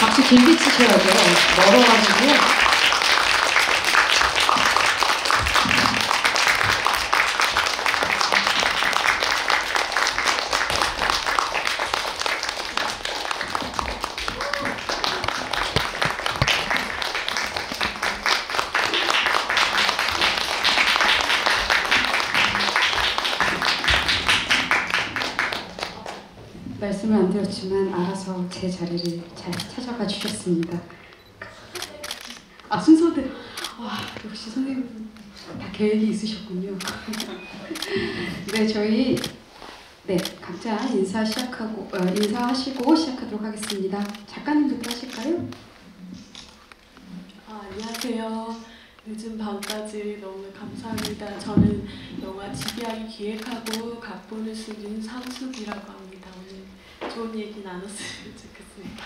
박수 길게 치셔야죠. 멀어가지고요. 말씀을 안 드렸지만 알아서 제 자리를 잘 찾아가 주셨습니다. 아, 순서대로. 와, 역시 선생님 다 계획이 있으셨군요. 네, 저희 각자 인사하시고 시작하도록 하겠습니다. 작가님부터 하실까요? 안녕하세요. 늦은 밤까지 너무 감사합니다. 저는 영화 지비하기 기획하고 각본을 쓴 윤상숙이라고 합니다. 오늘 좋은 얘기 나눴으면 좋겠습니다.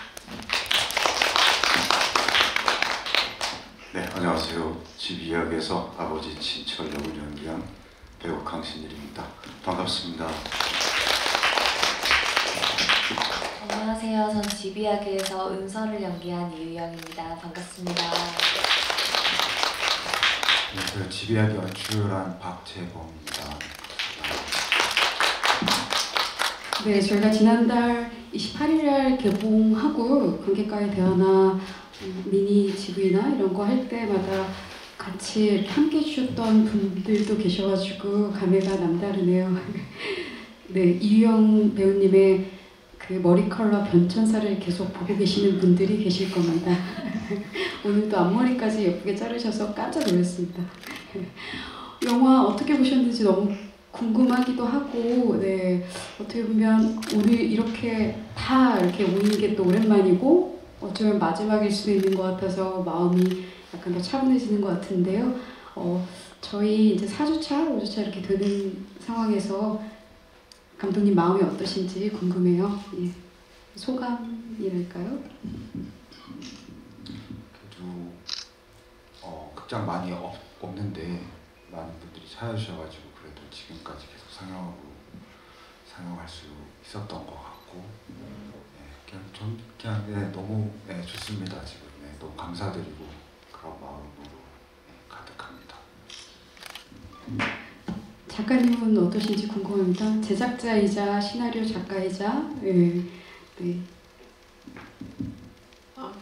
네, 안녕하세요. 집 이야기에서 아버지 진철 역을 연기한 배우 강신일입니다. 반갑습니다. 안녕하세요. 전 집 이야기에서 은서를 연기한 이유영입니다. 반갑습니다. 안녕하세요. 집 이야기 연출한 박재범입니다. 네, 저희가 지난달 28일날 개봉하고 관객과의 대화나 미니 GV나 이런 거 할 때마다 같이 이렇게 함께 해주셨던 분들도 계셔가지고 감회가 남다르네요. 네, 이유영 배우님의 그 머리 컬러 변천사를 계속 보고 계시는 분들이 계실 겁니다. 오늘도 앞머리까지 예쁘게 자르셔서 깜짝 놀랐습니다. 영화 어떻게 보셨는지 너무 궁금하기도 하고, 네, 어떻게 보면 오늘 이렇게 다 이렇게 모이는 게 또 오랜만이고 어쩌면 마지막일 수도 있는 것 같아서 마음이 약간 더 차분해지는 것 같은데요. 저희 이제 4주차, 5주차 이렇게 되는 상황에서 감독님 마음이 어떠신지 궁금해요. 예. 소감이랄까요? 그래도 극장 많이 없는데 많은 분들이 찾아주셔가지고 그래도 지금까지 계속 상영할 수 있었던 것 같고, 그냥 너무 좋습니다. 지금 너무 감사드리고 그런 마음으로 가득합니다. 작가님은 어떠신지 궁금합니다. 제작자이자 시나리오 작가이자 네.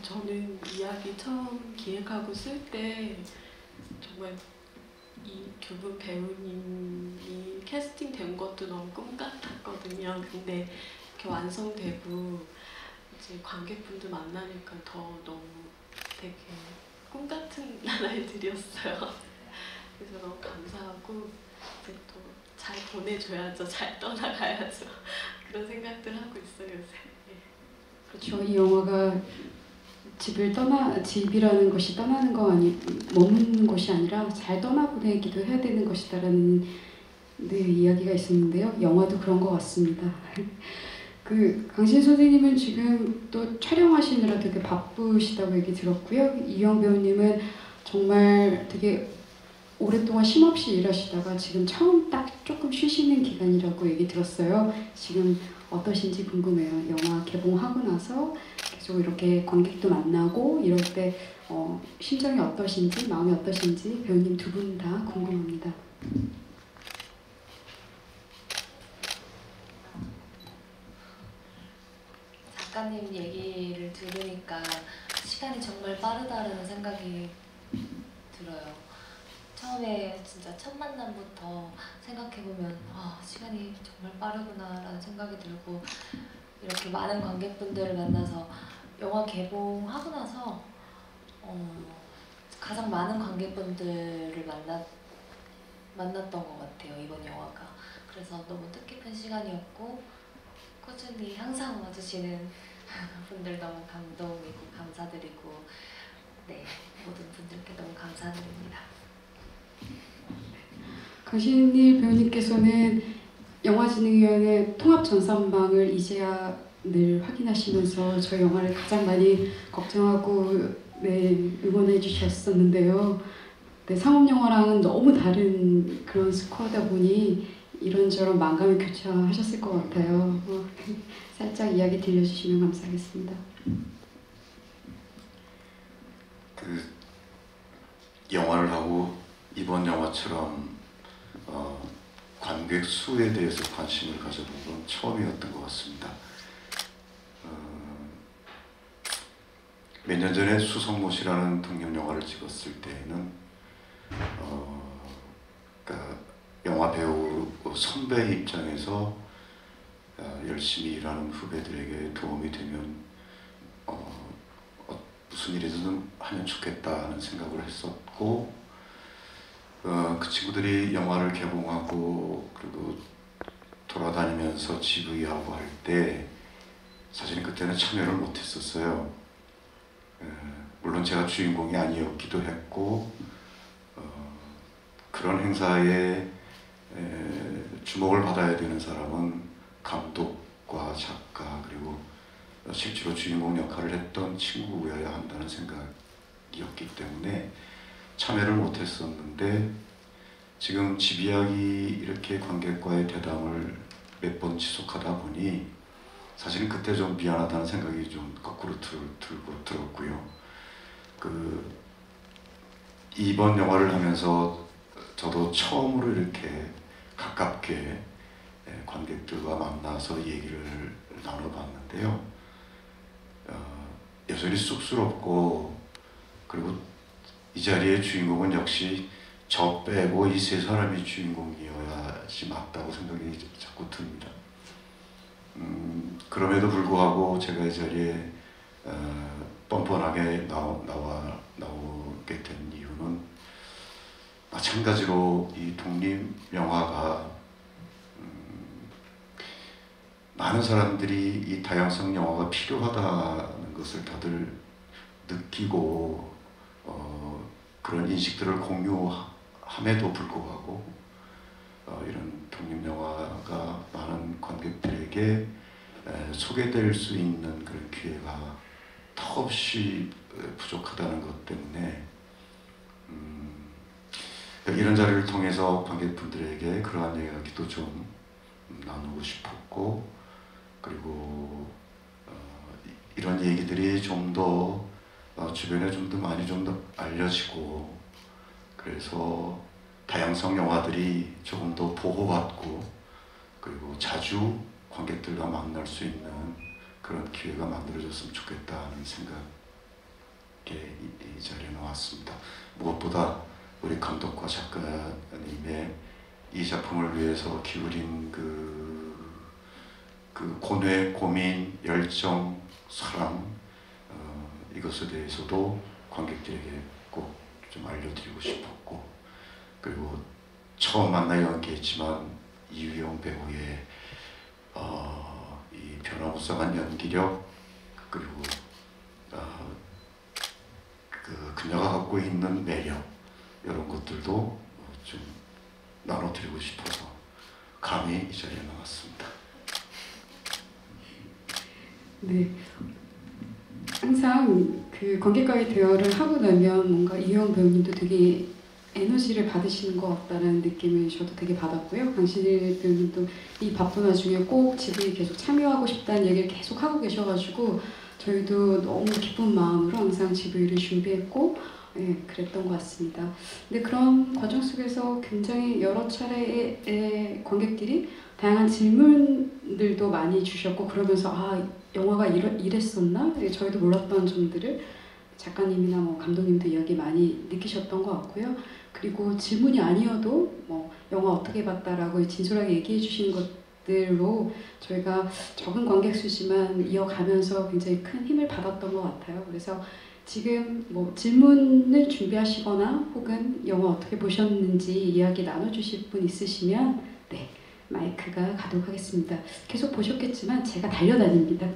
저는 이야기 처음 기획하고 쓸 때 정말 이 두 분 배우님이 캐스팅된 것도 너무 꿈 같았거든요. 근데 이렇게 완성되고 이제 관객분들 만나니까 더 너무 되게 꿈 같은 나날들이었어요. 그래서 너무 감사하고 이제 또 잘 보내줘야죠. 잘 떠나가야죠. 그런 생각들 하고 있어요, 요새. 그렇죠. 이 영화가 집이라는 것이 떠나는 거 머무는 것이 아니라 잘 떠나보내기도 해야 되는 것이다라는 이야기가 있었는데요. 영화도 그런 것 같습니다. 강신 선생님은 지금 또 촬영하시느라 되게 바쁘시다고 얘기 들었고요. 이유영 배우님은 정말 되게 오랫동안 쉼없이 일하시다가 지금 처음 딱 조금 쉬시는 기간이라고 얘기 들었어요. 지금 어떠신지 궁금해요. 영화 개봉하고 나서 계속 이렇게 관객도 만나고 이럴 때 심정이 어떠신지, 마음이 어떠신지 배우님 두 분 다 궁금합니다. 작가님 얘기를 들으니까 시간이 정말 빠르다라는 생각이 들어요. 처음에 진짜 첫 만남부터 생각해보면 시간이 정말 빠르구나라는 생각이 들고, 이렇게 많은 관객분들을 만나서 영화 개봉하고 나서 가장 많은 관객분들을 만났던 것 같아요, 이번 영화가. 그래서 너무 뜻깊은 시간이었고, 꾸준히 항상 와주시는 분들 너무 감동이고 감사드리고, 모든 분들께 너무 감사드립니다. 강신일 배우님께서는 영화진흥위원회 통합전산망을 이제야 늘 확인하시면서 저희 영화를 가장 많이 걱정하고 응원해 주셨었는데요. 상업영화랑은 너무 다른 그런 스코어다 보니 이런저런 만감을 교차하셨을 것 같아요. 살짝 이야기 들려주시면 감사하겠습니다. 그 영화를 하고 이번 영화처럼 관객 수에 대해서 관심을 가져본 건 처음이었던 것 같습니다. 몇 년 전에 수성못이라는 독립 영화를 찍었을 때에는 그러니까 영화 배우 선배 입장에서 열심히 일하는 후배들에게 도움이 되면 무슨 일이든 하면 좋겠다는 생각을 했었고, 그 친구들이 영화를 개봉하고 그리고 돌아다니면서 GV하고 할 때 사실은 그때는 참여를 못했었어요. 물론 제가 주인공이 아니었기도 했고, 그런 행사에 주목을 받아야 되는 사람은 감독과 작가 그리고 실제로 주인공 역할을 했던 친구여야 한다는 생각이었기 때문에 참여를 못했었는데, 지금 집이야기 이렇게 관객과의 대담을 몇 번 지속하다 보니 사실은 그때 좀 미안하다는 생각이 좀 거꾸로 들었고요. 이번 영화를 하면서 저도 처음으로 이렇게 가깝게 관객들과 만나서 얘기를 나눠봤는데요. 여전히 쑥스럽고, 그리고 이 자리의 주인공은 역시 저 빼고 이 세 사람이 주인공이어야지 맞다고 생각이 자꾸 듭니다. 그럼에도 불구하고 제가 이 자리에 뻔뻔하게 나오게 된 이유는 마찬가지로 이 독립 영화가 많은 사람들이 이 다양성 영화가 필요하다는 것을 다들 느끼고 그런 인식들을 공유함에도 불구하고 이런 독립 영화가 많은 관객들에게 소개될 수 있는 그런 기회가 턱없이 부족하다는 것 때문에 이런 자리를 통해서 관객분들에게 그러한 이야기도 좀 나누고 싶었고, 그리고 이런 얘기들이 좀 더 주변에 좀 더 많이 좀 더 알려지고, 그래서 다양성 영화들이 조금 더 보호받고 그리고 자주 관객들과 만날 수 있는 그런 기회가 만들어졌으면 좋겠다는 생각에 이 자리에 나왔습니다. 무엇보다 우리 감독과 작가님의 이 작품을 위해서 기울인 그 고뇌, 고민, 열정, 사랑, 이것에 대해서도 관객들에게 꼭 좀 알려드리고 싶었고, 그리고 처음 만나 연기했지만 이유영 배우의 이 변화무쌍한 연기력, 그리고 그녀가 갖고 있는 매력, 이런 것들도 좀 나눠드리고 싶어서 감히 이 자리에 나왔습니다. 네. 항상 그 관객과의 대화를 하고 나면 뭔가 이효영 배우님도 되게 에너지를 받으시는 것 같다는 느낌을 저도 되게 받았고요. 강신일 배우님도 이 바쁜 와중에 꼭 GV 계속 참여하고 싶다는 얘기를 계속 하고 계셔가지고 저희도 너무 기쁜 마음으로 항상 GV를 준비했고, 그랬던 것 같습니다. 근데 그런 과정 속에서 굉장히 여러 차례의 관객들이 다양한 질문들도 많이 주셨고, 그러면서 영화가 이랬었나? 저희도 몰랐던 점들을 작가님이나 감독님도 이야기 많이 느끼셨던 것 같고요. 그리고 질문이 아니어도 영화 어떻게 봤다라고 진솔하게 얘기해 주시는 것들로 저희가 적은 관객 수지만 이어가면서 굉장히 큰 힘을 받았던 것 같아요. 그래서 지금 질문을 준비하시거나 혹은 영화 어떻게 보셨는지 이야기 나눠주실 분 있으시면 마이크가 가도록 하겠습니다. 계속 보셨겠지만 제가 달려옵니다.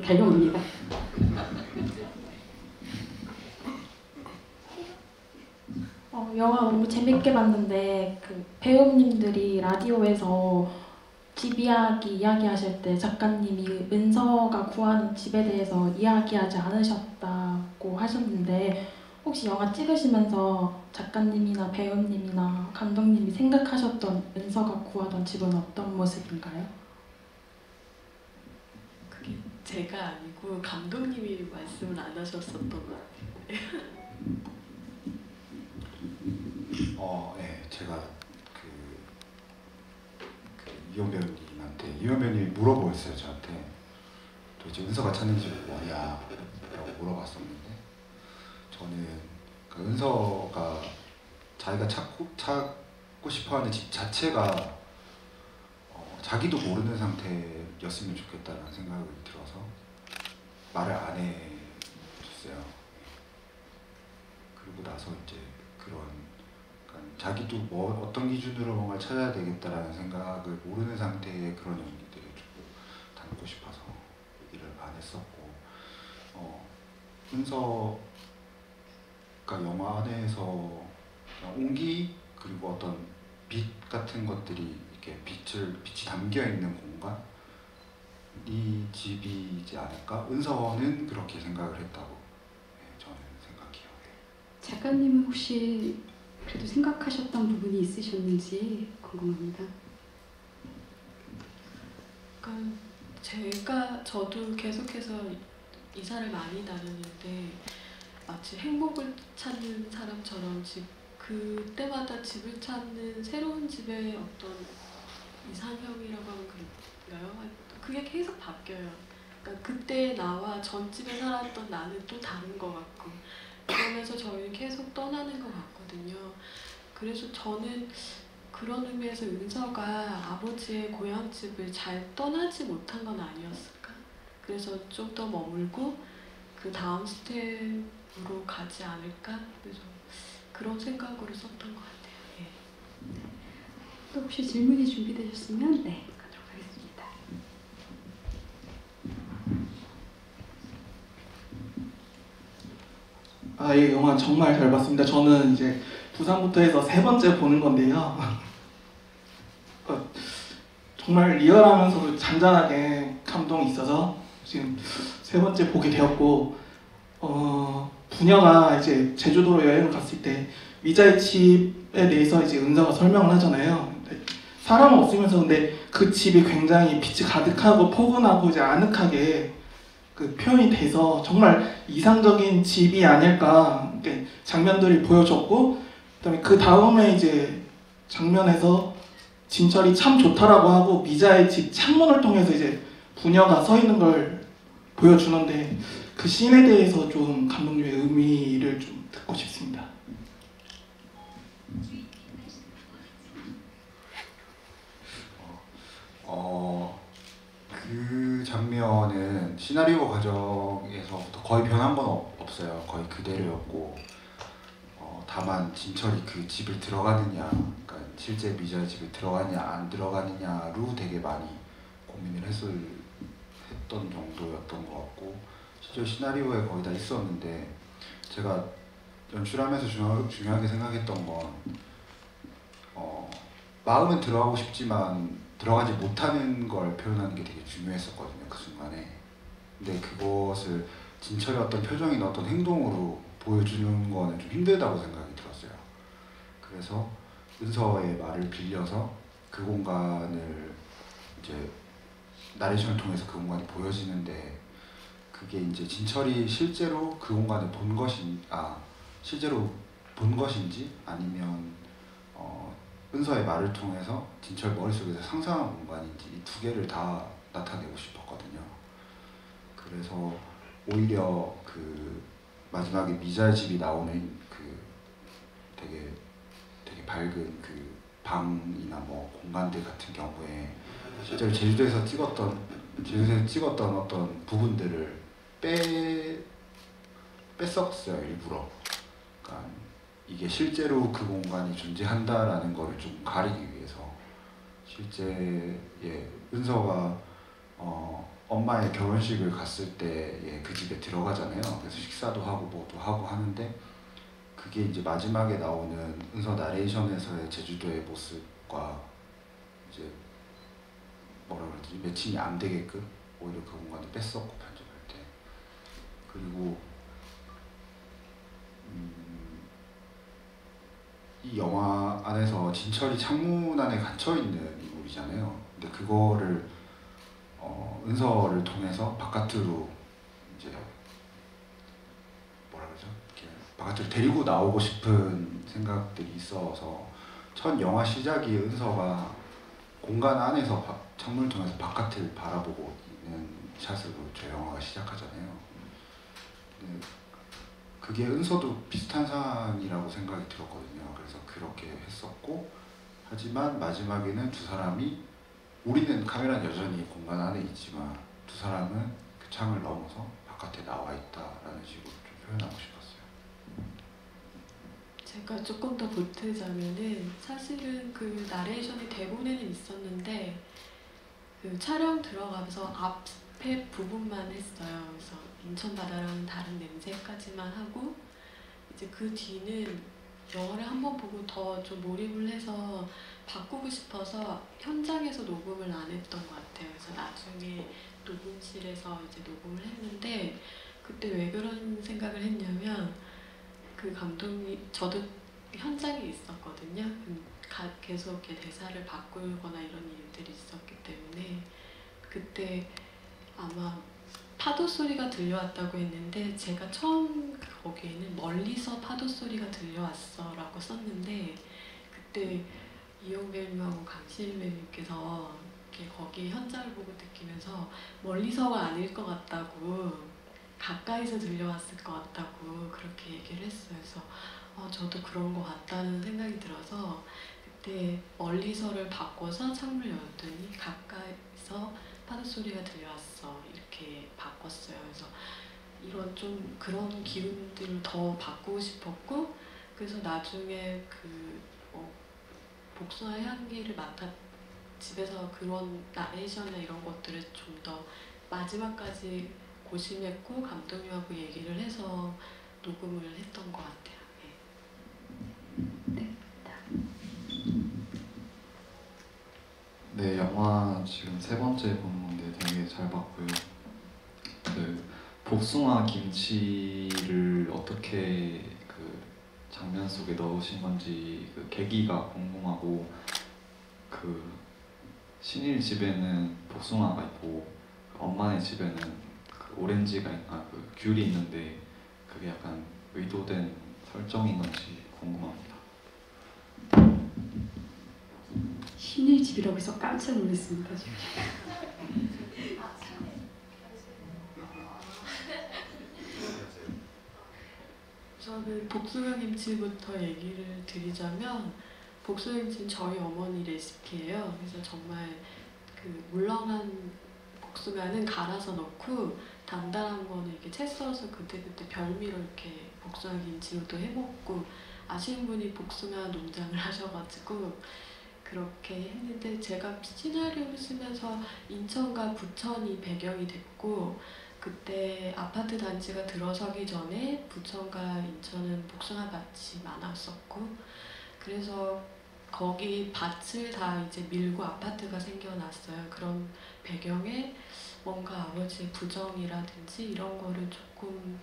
영화 너무 재밌게 봤는데 그 배우님들이 라디오에서 집 이야기하실 때 작가님이 은서가 구하는 집에 대해서 이야기하지 않으셨다고 하셨는데, 혹시 영화 찍으시면서 작가님이나 배우님이나 감독님이 생각하셨던 은서가 구하던 집은 어떤 모습인가요? 그게 제가 아니고 감독님이 말씀을 안 하셨었던 것 같아요. 네, 제가 이현 배우님한테 이현 배우님이 물어보였어요 저한테. 도대체 은서가 찾는 집이 뭐냐 라고 물어봤었는데, 저는 그 은서가 자기가 찾고 싶어하는 집 자체가 자기도 모르는 상태였으면 좋겠다는 생각이 들어서 말을 안 해줬어요. 그리고 나서 이제 그런, 그러니까 자기도 어떤 기준으로 뭔가 찾아야 되겠다라는 생각을 모르는 상태의 그런 연기들을 좀 담고 싶어서 얘기를 안 했었고, 은서가 영화 안에서 온기 그리고 어떤 빛 같은 것들이 이렇게 빛이 담겨 있는 공간, 이 집이지 않을까? 은서는 그렇게 생각을 했다고 저는 생각해요. 작가님은 혹시 그래도 생각하셨던 부분이 있으셨는지 궁금합니다. 그러니까 저도 계속해서 이사를 많이 다녔는데 마치 행복을 찾는 사람처럼 그때마다 집을 찾는 새로운 집의 어떤 이상형이라고 하면 그런가요? 그게 계속 바뀌어요. 그러니까 그때 나와 전집에 살았던 나는 또 다른 것 같고, 그러면서 저희는 계속 떠나는 것 같거든요. 그래서 저는 그런 의미에서 은서가 아버지의 고향집을 잘 떠나지 못한 건 아니었을까? 그래서 좀 더 머물고 그 다음 스텝으로 가지 않을까? 그래서 그런 생각으로 썼던 것 같아요. 예. 또 혹시 질문이 준비되셨으면 가도록 하겠습니다. 예, 영화 정말 잘 봤습니다. 저는 이제 부산부터 해서 3번째 보는 건데요. 정말 리얼하면서도 잔잔하게 감동이 있어서 지금 3번째 보게 되었고, 부녀가 이제 제주도로 여행을 갔을 때 미자의 집에 대해서 이제 은서가 설명을 하잖아요. 사람은 없으면서 근데 그 집이 굉장히 빛이 가득하고 포근하고 이제 아늑하게 그 표현이 돼서 정말 이상적인 집이 아닐까 이렇게 장면들이 보여줬고, 그다음에 그 다음에 이제 장면에서 진철이 참 좋다라고 하고 미자의 집 창문을 통해서 이제 부녀가 서 있는 걸 보여주는데, 그 씬에 대해서 좀 감독님의 의미를 좀 듣고 싶습니다. 그 장면은 시나리오 과정에서부터 거의 변한 건 없어요. 거의 그대로였고, 다만 진철이 그 집을 들어가느냐, 그러니까 실제 미자의 집에 들어가느냐 안 들어가느냐로 되게 많이 고민을 했던 정도였던 것 같고, 실제 시나리오에 거의 다 있었는데, 제가 연출하면서 중요하게 생각했던 건 마음은 들어가고 싶지만 들어가지 못하는 걸 표현하는 게 되게 중요했었거든요, 그 순간에. 근데 그것을 진철의 어떤 표정이나 어떤 행동으로 보여주는 거는 좀 힘들다고 생각이 들었어요. 그래서 은서의 말을 빌려서 그 공간을 이제 나레이션을 통해서 그 공간이 보여지는데, 그게 이제 진철이 실제로 그 공간을 실제로 본 것인지 아니면 은서의 말을 통해서 진철 머릿속에서 상상한 공간인지, 이 두 개를 다 나타내고 싶었거든요. 그래서 오히려 그 마지막에 미자의 집이 나오는 그 되게 밝은 그 방이나 뭐 공간들 같은 경우에 실제로 제주도에서 찍었던 어떤 부분들을 뺐었어요, 일부러. 그러니까 이게 실제로 그 공간이 존재한다라는 거를 좀 가리기 위해서. 실제 은서가 엄마의 결혼식을 갔을 때 그 집에 들어가잖아요. 그래서 식사도 하고 뭐도 하고 하는데, 그게 이제 마지막에 나오는 은서 나레이션에서의 제주도의 모습과 이제 뭐라 그러지, 매칭이 안 되게끔 오히려 그 공간을 뺐었고, 편집할 때. 그리고 이 영화 안에서 진철이 창문 안에 갇혀있는 인물이잖아요. 근데 그거를 은서를 통해서 바깥으로 이제 뭐라 그러죠? 이렇게 바깥으로 데리고 나오고 싶은 생각들이 있어서 첫 영화 시작이 은서가 공간 안에서 창문을 통해서 바깥을 바라보고 있는 샷으로 저 영화가 시작하잖아요. 근데 그게 은서도 비슷한 상황이라고 생각이 들었거든요. 그래서 그렇게 했었고, 하지만 마지막에는 두 사람이, 우리는 카메라는 여전히 공간 안에 있지만 두 사람은 그 창을 넘어서 바깥에 나와 있다라는 식으로 좀 표현하고 싶었어요. 제가 조금 더 보태자면은 사실은 그 나레이션이 대본에는 있었는데 그 촬영 들어가면서 앞에 부분만 했어요. 그래서 인천 바다라는 다른 냄새까지만 하고 이제 그 뒤는 영화를 한번 보고 더 좀 몰입을 해서 바꾸고 싶어서 현장에서 녹음을 안 했던 것 같아요. 그래서 나중에 녹음실에서 이제 녹음을 했는데 그때 왜 그런 생각을 했냐면 그 감독이 저도 현장에 있었거든요. 계속 이렇게 대사를 바꾸거나 이런 일들이 있었기 때문에 그때 아마 파도 소리가 들려왔다고 했는데 제가 처음 거기에는 멀리서 파도 소리가 들려왔어라고 썼는데 그때 이용 배우님하고 강실 배우님께서 이렇게 거기 현장을 보고 느끼면서 멀리서가 아닐 것 같다고 가까이서 들려왔을 것 같다고 그렇게 얘기를 했어요. 그래서 저도 그런 것 같다는 생각이 들어서 그때 멀리서를 바꿔서 창문을 열었더니 가까이서 파도 소리가 들려왔어 이렇게 바꿨어요. 그래서 이런 좀 그런 기운들을 더 바꾸고 싶었고 그래서 나중에 그 복숭아 향기를 맡아 집에서 그런 나레이션이나 이런 것들을 좀 더 마지막까지 고심했고 감독님하고 얘기를 해서 녹음을 했던 것 같아요. 네, 영화 지금 세 번째 보는 건데 되게 잘 봤고요. 그 복숭아 김치를 어떻게 그 장면 속에 넣으신 건지 그 계기가 궁금하고, 그 신일 집에는 복숭아가 있고 그 엄마네 집에는 그 오렌지가 그 귤이 있는데 그게 약간 의도된 설정인 건지 궁금합니다. 신일 집이라고 해서 깜짝 놀랐습니다. 지금. 저는 복숭아김치부터 얘기를 드리자면 복숭아김치는 저희 어머니 레시피예요. 그래서 정말 그 물렁한 복숭아는 갈아서 넣고 단단한 거는 이렇게 채 썰어서 그때그때 별미로 이렇게 복숭아김치로도 해먹고 아시는 분이 복숭아 농장을 하셔가지고 그렇게 했는데 제가 시나리오를 쓰면서 인천과 부천이 배경이 됐고 그때 아파트 단지가 들어서기 전에 부천과 인천은 복숭아 밭이 많았었고 그래서 거기 밭을 다 이제 밀고 아파트가 생겨났어요. 그런 배경에 뭔가 아버지의 부정이라든지 이런 거를 조금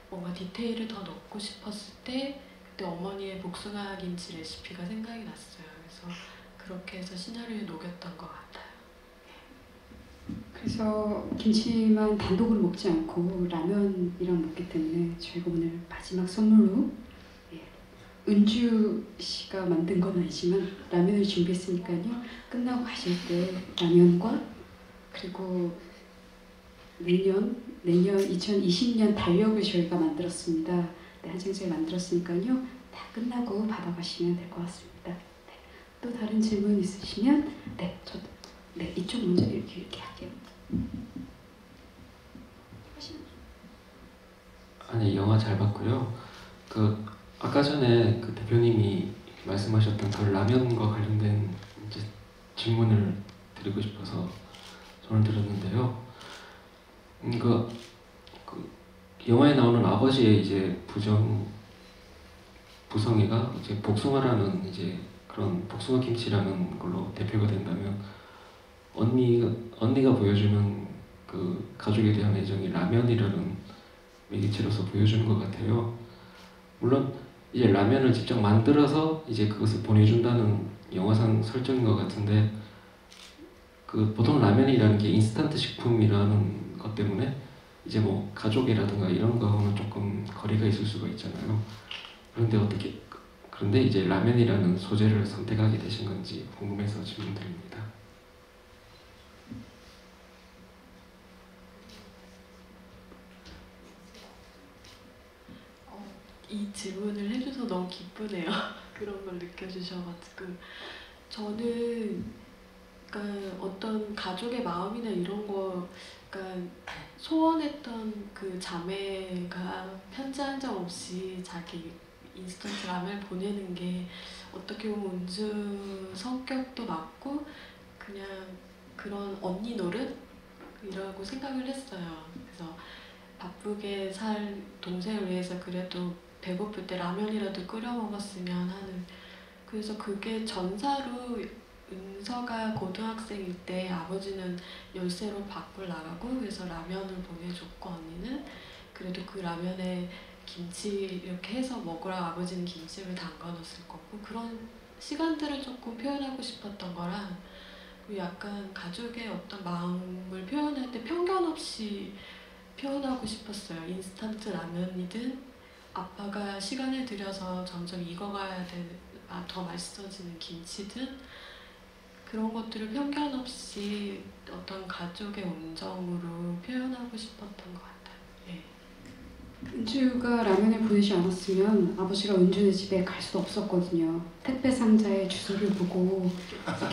뭔가 디테일을 더 넣고 싶었을 때 그때 어머니의 복숭아 김치 레시피가 생각이 났어요. 그래서 그렇게 해서 시나리오에 녹였던 것 같아요. 그래서 김치만 단독으로 먹지 않고 라면이랑 먹기 때문에 저희가 오늘 마지막 선물로 은주 씨가 만든 건 아니지만 라면을 준비했으니까요. 끝나고 가실 때 라면과 그리고 내년 2020년 달력을 저희가 만들었습니다. 네, 한 장씩 만들었으니까요. 다 끝나고 받아가시면 될 것 같습니다. 네. 또 다른 질문 있으시면 네, 이쪽 먼저 이렇게 할게요. 아니, 영화 잘 봤고요. 그 아까 전에 그 대표님이 말씀하셨던 그 라면과 관련된 이제 질문을 드리고 싶어서 손을 들었는데요. 그 영화에 나오는 아버지의 이제 부성애가 이제 복숭아라는 이제 그런 복숭아 김치라는 걸로 대표가 된다면 언니가 보여주는 그 가족에 대한 애정이 라면이라는 매개체로서 보여주는 것 같아요. 물론 이제 라면을 직접 만들어서 이제 그것을 보내준다는 영화상 설정인 것 같은데 그 보통 라면이라는 게 인스턴트 식품이라는 것 때문에 이제 뭐 가족이라든가 이런 거하고는 조금 거리가 있을 수가 있잖아요. 그런데 이제 라면이라는 소재를 선택하게 되신 건지 궁금해서 질문드립니다. 이 질문을 해줘서 너무 기쁘네요. 그런 걸 느껴주셔가지고 저는 그러니까 어떤 가족의 마음이나 이런 거 그러니까 소원했던 그 자매가 편지 한 장 없이 자기 인스턴트 라면을 보내는 게 어떻게 보면 은주 성격도 맞고 그냥 그런 언니 노릇이라고 생각을 했어요. 그래서 바쁘게 살 동생을 위해서 그래도 배고플 때 라면이라도 끓여 먹었으면 하는, 그래서 그게 전사로 은서가 고등학생일 때 아버지는 열쇠로 밖을 나가고 그래서 라면을 보내줬고 언니는 그래도 그 라면에 김치 이렇게 해서 먹으라 아버지는 김치를 담가 넣었을 거고 그런 시간들을 조금 표현하고 싶었던 거랑 그리고 약간 가족의 어떤 마음을 표현할 때 편견 없이 표현하고 싶었어요. 인스턴트 라면이든 아빠가 시간을 들여서 점점 익어가야 더 맛있어지는 김치든 그런 것들을 편견 없이 어떤 가족의 온정으로 표현하고 싶었던 것 같아요. 예. 은주가 라면을 보내지 않았으면 아버지가 은주네 집에 갈 수도 없었거든요. 택배 상자의 주소를 보고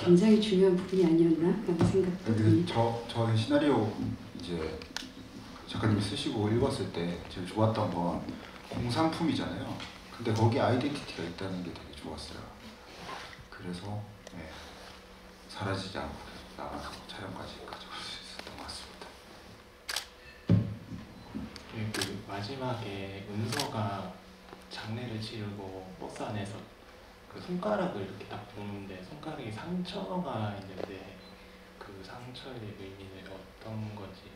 굉장히 중요한 부분이 아니었나 라는 생각도 듭니다. 저는 시나리오 이제 작가님이 쓰시고 읽었을 때 제일 좋았던 건 공산품이잖아요. 근데 거기 아이덴티티가 있다는 게 되게 좋았어요. 그래서 네, 사라지지 않고 계속 나가서 촬영까지 가져갈 수 있었던 것 같습니다. 네, 그 마지막에 은서가 장례를 치르고 버스 안에서 그 손가락을 이렇게 딱 보는데 손가락에 상처가 있는데 그 상처의 의미는 어떤 건지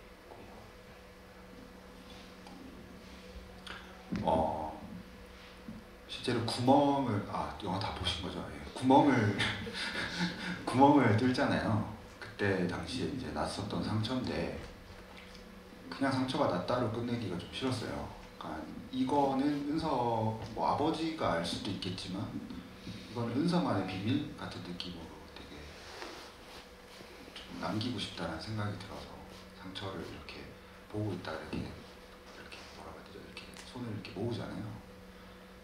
실제로 구멍을 영화 다 보신 거죠? 예. 구멍을 뚫잖아요. 그때 당시에 이제 났었던 상처인데 그냥 상처가 났다로 끝내기가 좀 싫었어요. 그러니까 이거는 은서 뭐 아버지가 알 수도 있겠지만 이거는 은서만의 비밀 같은 느낌으로 되게 좀 남기고 싶다는 생각이 들어서 상처를 이렇게 보고 있다 이렇게 뭐라고 해야 되죠? 이렇게 손을 이렇게 모으잖아요.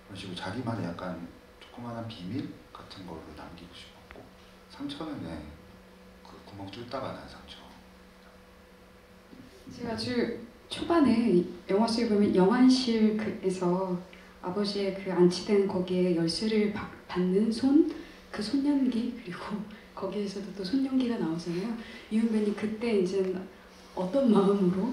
그런 식으로 자기만의 약간 조그마한 비밀 같은 걸로 남기고 싶었고 상처는 그 구멍 뚫다가 난 상처. 제가 아주 초반에 영화 속에 보면 영안실에서 아버지의 그 안치된 거기에 열쇠를 받는 그 손연기 그리고 거기에서도 또 손연기가 나오잖아요. 이은배님 그때 이제 어떤 마음으로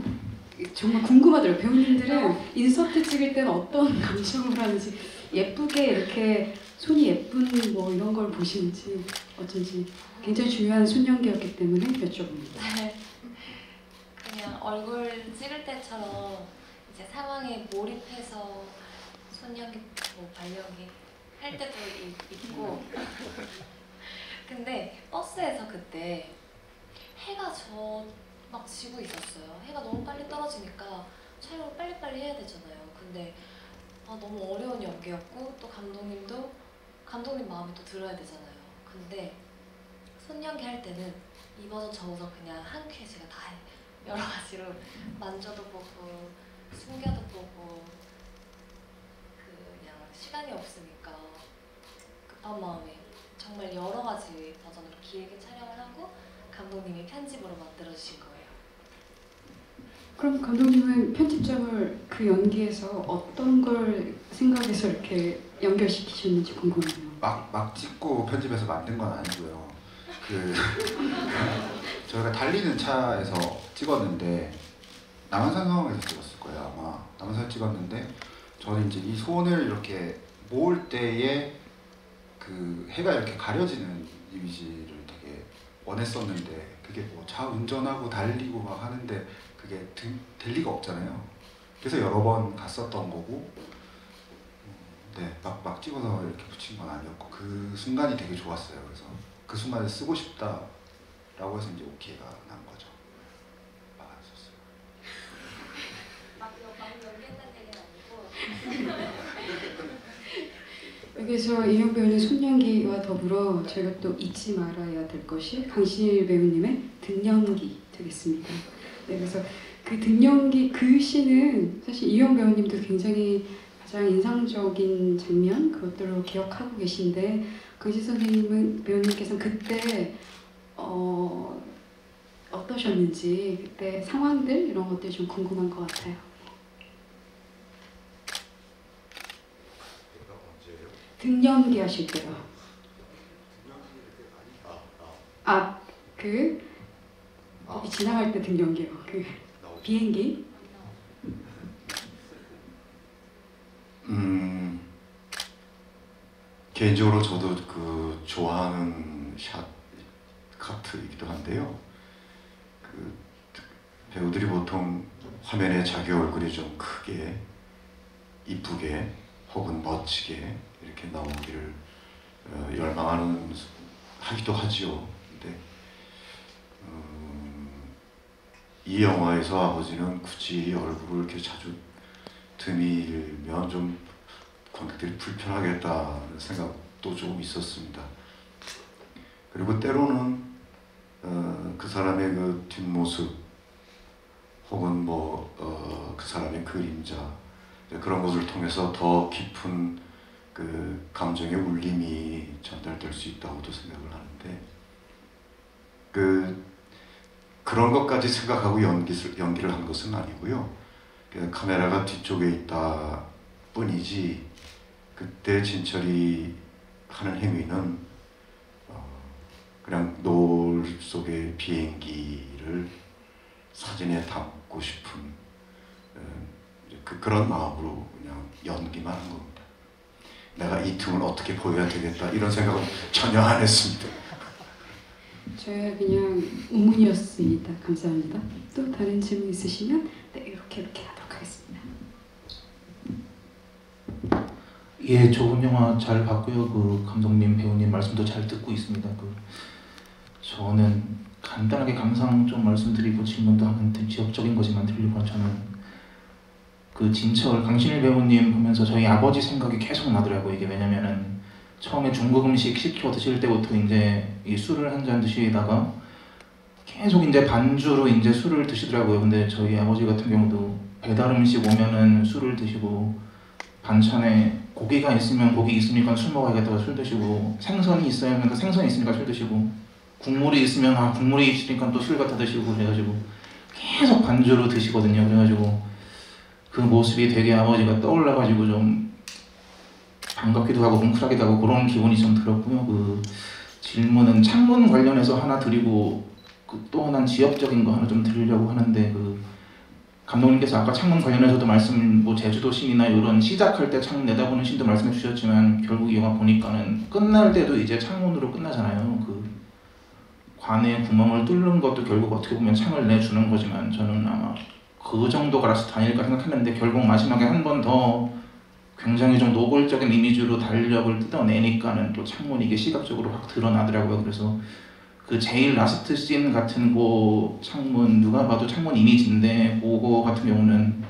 정말 궁금하더라고요. 배우님들은 인서트 찍을 때는 어떤 감정을 하는지 예쁘게 이렇게 손이 예쁜 뭐 이런 걸 보시는지 어쩐지 굉장히 중요한 손연기였기 때문에 여쭤봅니다. 그냥 얼굴 찍을 때처럼 이제 상황에 몰입해서 손연기, 뭐 발연기 할 때도 있고 근데 버스에서 그때 해가 막 지고 있었어요. 해가 너무 빨리 떨어지니까 촬영을 빨리빨리 해야 되잖아요. 근데 너무 어려운 연기였고 또 감독님 마음에 또 들어야 되잖아요. 근데 손연기 할 때는 이 버전 저 버전 그냥 한 큐에 제가 다 여러 가지로 만져도 보고 숨겨도 보고 그냥 시간이 없으니까 급한 마음에 정말 여러 가지 버전으로 길게 촬영을 하고 감독님이 편집으로 만들어주신 거예요. 그럼 감독님은 편집점을 그 연기에서 어떤 걸 생각해서 이렇게 연결시키셨는지 궁금해요. 막 찍고 편집해서 만든 건 아니고요. 저희가 달리는 차에서 찍었는데 남한산성에서 찍었을 거예요 아마. 남한산 찍었는데 저는 이제 이 손을 이렇게 모을 때에 그 해가 이렇게 가려지는 이미지를 되게 원했었는데 그게 뭐 차 운전하고 달리고 막 하는데 그게 될 리가 없잖아요. 그래서 여러 번 갔었던 거고 막 찍어서 이렇게 붙인 건 아니었고 그 순간이 되게 좋았어요. 그래서 그 순간에 쓰고 싶다라고 해서 이제 오케이가 난 거죠. 막았었어요. 연기했다는 얘기는 아니고 여기서 이영 배우님 손연기와 더불어 저희가 또 잊지 말아야 될 것이 강신일 배우님의 등연기 되겠습니다. 네, 그래서 그 등연기 그 씬은 사실 이영 배우님도 굉장히 가장 인상적인 장면 그것들로 기억하고 계신데 강신 선생님은 배우님께서는 그때 어떠셨는지 그때 상황들 이런 것들이 좀 궁금한 것 같아요. 등연기 하실 때요. 거기 지나갈 때 등연기요. 그 비행기. 개인적으로 저도 그 좋아하는 샷 카트이기도 한데요. 그 배우들이 보통 화면에 자기 얼굴이 좀 크게, 이쁘게 혹은 멋지게 이렇게 나오기를 하기도 하지요. 근데 이 영화에서 아버지는 굳이 얼굴을 이렇게 자주 드밀면 좀 관객들이 불편하겠다는 생각도 조금 있었습니다. 그리고 때로는 그 사람의 그 뒷모습 혹은 그 사람의 그림자 그런 것을 통해서 더 깊은 그 감정의 울림이 전달될 수 있다고도 생각을 하는데 그런 것까지 생각하고 연기를 한 것은 아니고요. 그냥 카메라가 뒤쪽에 있다 뿐이지 그때 진철이 하는 행위는 그냥 노을 속의 비행기를 사진에 담고 싶은 그런 마음으로 그냥 연기만 한 겁니다. 내가 이 틈을 어떻게 보여야 되겠다 이런 생각은 전혀 안 했습니다. 저야 그냥 우문이었습니다. 감사합니다. 또 다른 질문 있으시면 네, 이렇게 하도록 하겠습니다. 예, 좋은 영화 잘 봤고요. 그 감독님, 배우님 말씀도 잘 듣고 있습니다. 저는 간단하게 감상 좀 말씀드리고 질문도 하는데 지역적인 거지만 드리려고 저는 그 진철 강신일 배우님 보면서 저희 아버지 생각이 계속 나더라고요. 이게 왜냐면은 처음에 중국 음식 시켜 드실 때부터 이제 이 술을 한 잔 드시다가 계속 이제 반주로 이제 술을 드시더라고요. 근데 저희 아버지 같은 경우도 배달 음식 오면은 술을 드시고 반찬에 고기가 있으면 고기 있으니까 술 먹어야겠다고 술 드시고 생선이 있어야 하니까 생선이 있으니까 술 드시고 국물이 있으면 국물이 있으니까 또 술 갖다 드시고 그래가지고 계속 반주로 드시거든요. 그래가지고 그 모습이 되게 아버지가 떠올라가지고 좀 반갑기도 하고 뭉클하기도 하고 그런 기분이 좀 들었고요. 그 질문은 창문 관련해서 하나 드리고 또 하나 지역적인 거 하나 좀 드리려고 하는데 그 감독님께서 아까 창문 관련해서도 말씀 제주도 씬이나 이런 시작할 때 창문 내다보는 씬도 말씀해 주셨지만 결국 이 영화 보니까는 끝날 때도 이제 창문으로 끝나잖아요. 그 관에 구멍을 뚫는 것도 결국 어떻게 보면 창을 내주는 거지만 저는 아마 그 정도가 라스트 아닐까 생각했는데 결국 마지막에 한 번 더 굉장히 좀 노골적인 이미지로 달력을 뜯어내니까는 또 창문이 이게 시각적으로 확 드러나더라고요. 그래서 그 제일 라스트 씬 같은 그 창문 누가 봐도 창문 이미지인데 그거 같은 경우는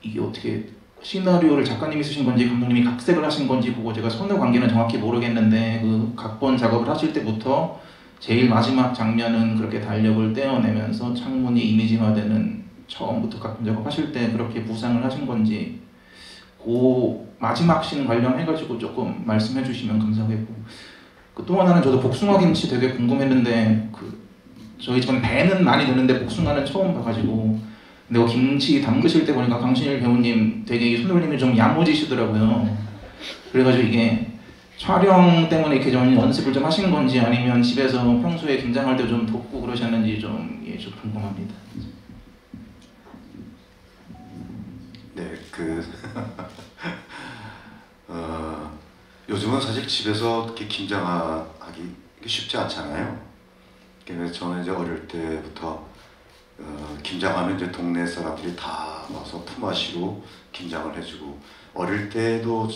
이게 어떻게 시나리오를 작가님이 쓰신 건지 감독님이 각색을 하신 건지 그거 제가 선후 관계는 정확히 모르겠는데 그 각본 작업을 하실 때부터 제일 마지막 장면은 그렇게 달력을 떼어내면서 창문이 이미지화되는 처음부터 각본 작업하실 때 그렇게 구상을 하신 건지 그 마지막 씬 관련해가지고 조금 말씀해 주시면 감사하겠고 또 하나는 저도 복숭아 김치 되게 궁금했는데 저희 집은 배는 많이 드는데 복숭아는 처음 봐가지고 근데 김치 담그실 때 보니까 강신일 배우님 되게 손놀림이 좀 야무지시더라고요. 그래가지고 이게 촬영 때문에 이렇게 좀 연습을 좀 하신 건지 아니면 집에서 평소에 김장할 때 좀 돕고 그러셨는지 좀 궁금합니다. 네, 요즘은 사실 집에서 이렇게 김장하기 쉽지 않잖아요. 그래서 저는 이제 어릴 때부터 김장하면 이제 동네 사람들이 다 와서 품앗이로 김장을 해주고 어릴 때도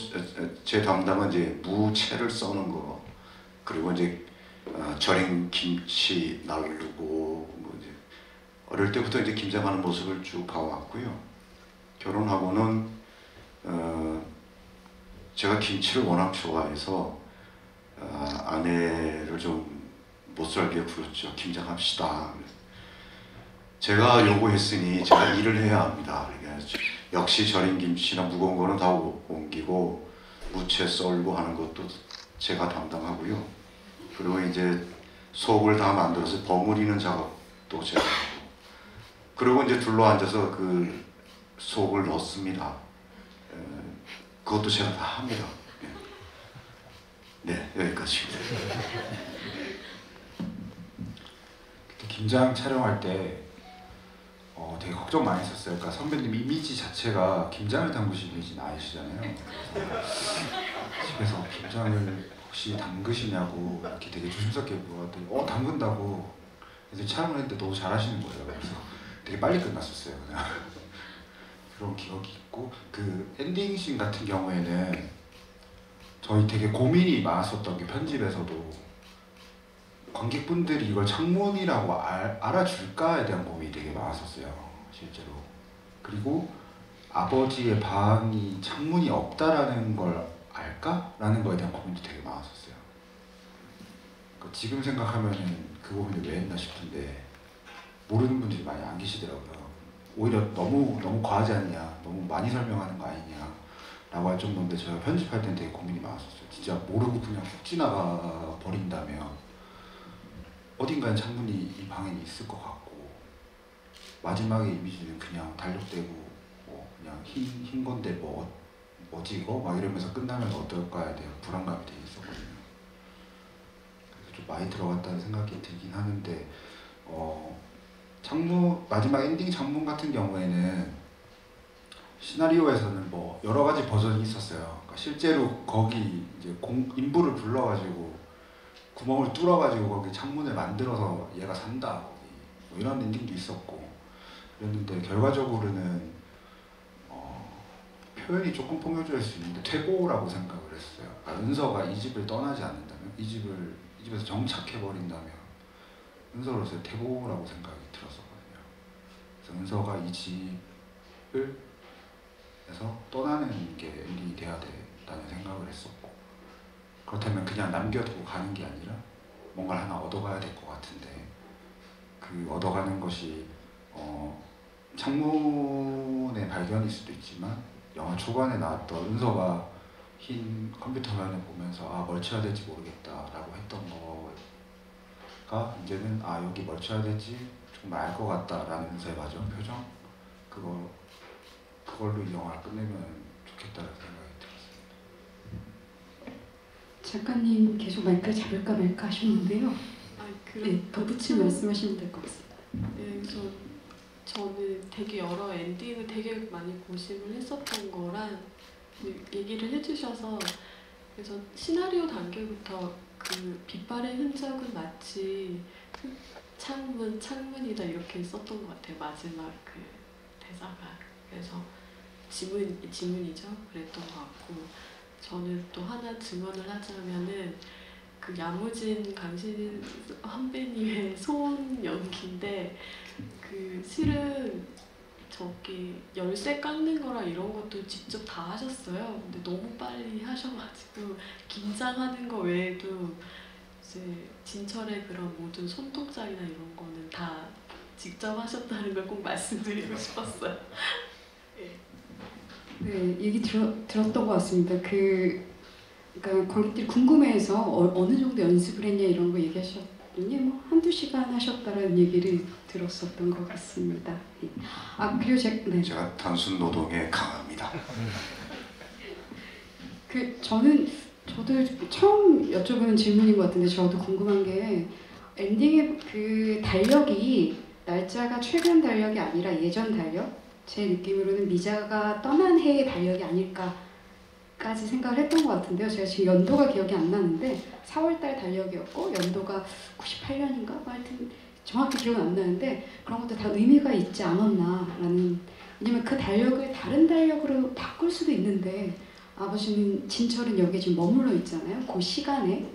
제 담당은 이제 무채를 써는 거 그리고 이제 절인 김치 나르고 뭐 이제 어릴 때부터 이제 김장하는 모습을 쭉 봐왔고요. 결혼하고는 제가 김치를 워낙 좋아해서 아내를 좀 못살게 부렸죠. 김장합시다. 제가 요구했으니 제가 일을 해야 합니다. 역시 절인 김치나 무거운 거는 다 옮기고 무채 썰고 하는 것도 제가 담당하고요. 그리고 이제 속을 다 만들어서 버무리는 작업도 제가 하고, 그리고 이제 둘러앉아서 그 속을 넣습니다. 그것도 제가 다 합니다. 네, 여기까지입니다. 김장 촬영할 때 되게 걱정 많이 했었어요. 그러니까 선배님 이미지 자체가 김장을 담그신 이미지는 아니시잖아요. 집에서 김장을 혹시 담그시냐고 이렇게 되게 조심스럽게 물어봤더니 담근다고. 그래서 촬영을 했는데 너무 잘하시는 거예요. 그래서 되게 빨리 끝났었어요. 그냥. 그런 기억이 있고, 그 엔딩씬 같은 경우에는 저희 되게 고민이 많았었던 게, 편집에서도 관객분들이 이걸 창문이라고 알아줄까에 대한 고민이 되게 많았었어요, 실제로. 그리고 아버지의 방이 창문이 없다라는 걸 알까? 라는 거에 대한 고민도 되게 많았었어요. 그러니까 지금 생각하면은 그 고민을 왜 했나 싶은데 모르는 분들이 많이 안 계시더라고요. 오히려 너무 과하지 않냐, 너무 많이 설명하는 거 아니냐 라고 할 정도인데, 제가 편집할 때는 되게 고민이 많았었어요. 진짜 모르고 그냥 훅 지나가 버린다면 어딘가에 창문이 이 방에는 있을 것 같고, 마지막에 이미지는 그냥 달력대고 그냥 흰 건데 뭐지 이거? 막 이러면서 끝나면 어떨까에 대한 불안감이 되게 있었거든요. 그래서 좀 많이 들어갔다는 생각이 들긴 하는데, 마지막 엔딩 장문 같은 경우에는 시나리오에서는 뭐 여러 가지 버전이 있었어요. 그러니까 실제로 거기 이제 인부를 불러가지고 구멍을 뚫어가지고 거기 창문을 만들어서 얘가 산다, 거기 뭐 이런 엔딩도 있었고 그랬는데, 결과적으로는 표현이 조금 폭력적일 수 있는데 퇴보라고 생각을 했어요. 그러니까 은서가 이 집을 떠나지 않는다면, 이 집에서 정착해버린다면 은서로서의 퇴보라고 생각이 들었었거든요. 그래서 은서가 이 집을 에서 떠나는 게 엔딩이 돼야 된다는 생각을 했었고, 그렇다면 그냥 남겨두고 가는 게 아니라 뭔가를 하나 얻어가야 될 것 같은데, 그 얻어가는 것이 창문의 발견일 수도 있지만, 영화 초반에 나왔던 은서가 흰 컴퓨터 화면을 보면서 뭘 쳐야 될지 모르겠다라고 했던 거가 이제는 여기 뭘 쳐야 될지 정말 알 것 같다라는 은서의 마지막 표정, 그걸로 이 영화를 끝내면 좋겠다는 생각이 들었습니다. 작가님 계속 마이크를 잡을까 말까 하셨는데요. 네, 덧붙임 말씀하시면 될 것 같습니다. 네, 그래서 저는 되게 여러 엔딩을 되게 많이 고심을 했었던 거랑 얘기를 해주셔서, 그래서 시나리오 단계부터 그 빛발의 흔적은 마치 창문이다 이렇게 썼던 것 같아요. 마지막 그 대사가. 그래서 지문이죠. 그랬던 것 같고, 저는 또 하나 증언을 하자면은 그 야무진 강신 선배님의 소원 연기인데, 그 실은 저기 열쇠 깎는 거랑 이런 것도 직접 다 하셨어요. 근데 너무 빨리 하셔가지고 긴장하는 거 외에도 이제 진철의 그런 모든 손동작이나 이런 거는 다 직접 하셨다는 걸 꼭 말씀드리고 싶었어요. 네, 얘기 들었던 것 같습니다. 그러니까 관객들이 궁금해해서 어느 정도 연습을 했냐 이런 거 얘기하셨더니 뭐 한두 시간 하셨다는 얘기를 들었었던 것 같습니다. 그리고 제가 단순 노동에 강합니다. 저도 처음 여쭤보는 질문인 것 같은데, 저도 궁금한 게, 엔딩의 그 달력이 날짜가 최근 달력이 아니라 예전 달력? 제 느낌으로는 미자가 떠난 해의 달력이 아닐까까지 생각을 했던 것 같은데요. 제가 지금 연도가 기억이 안 나는데 4월달 달력이었고 연도가 98년인가? 하여튼 정확히 기억은 안 나는데, 그런 것도 다 의미가 있지 않았나라는. 왜냐면 그 달력을 다른 달력으로 바꿀 수도 있는데, 아버지는 진철은 여기에 지금 머물러 있잖아요. 그 시간에.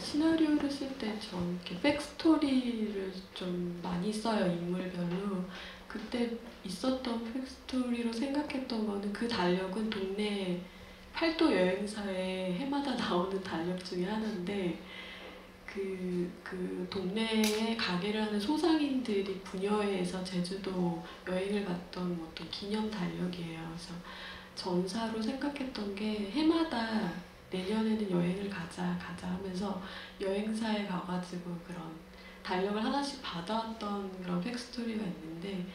시나리오를 쓸 때 저 이렇게 백스토리를 좀 많이 써요, 인물별로. 그때 있었던 백스토리로 생각했던 거는 그 달력은 동네 팔도 여행사에 해마다 나오는 달력 중에 하나인데 그 동네에 가게를 하는 소상인들이 부녀회에서 제주도 여행을 갔던 어떤 기념 달력이에요. 그래서 전사로 생각했던 게 해마다 내년에는 여행을 가자 하면서 여행사에 가가지고 그런 달력을 하나씩 받아왔던 그런 백스토리가 있는데,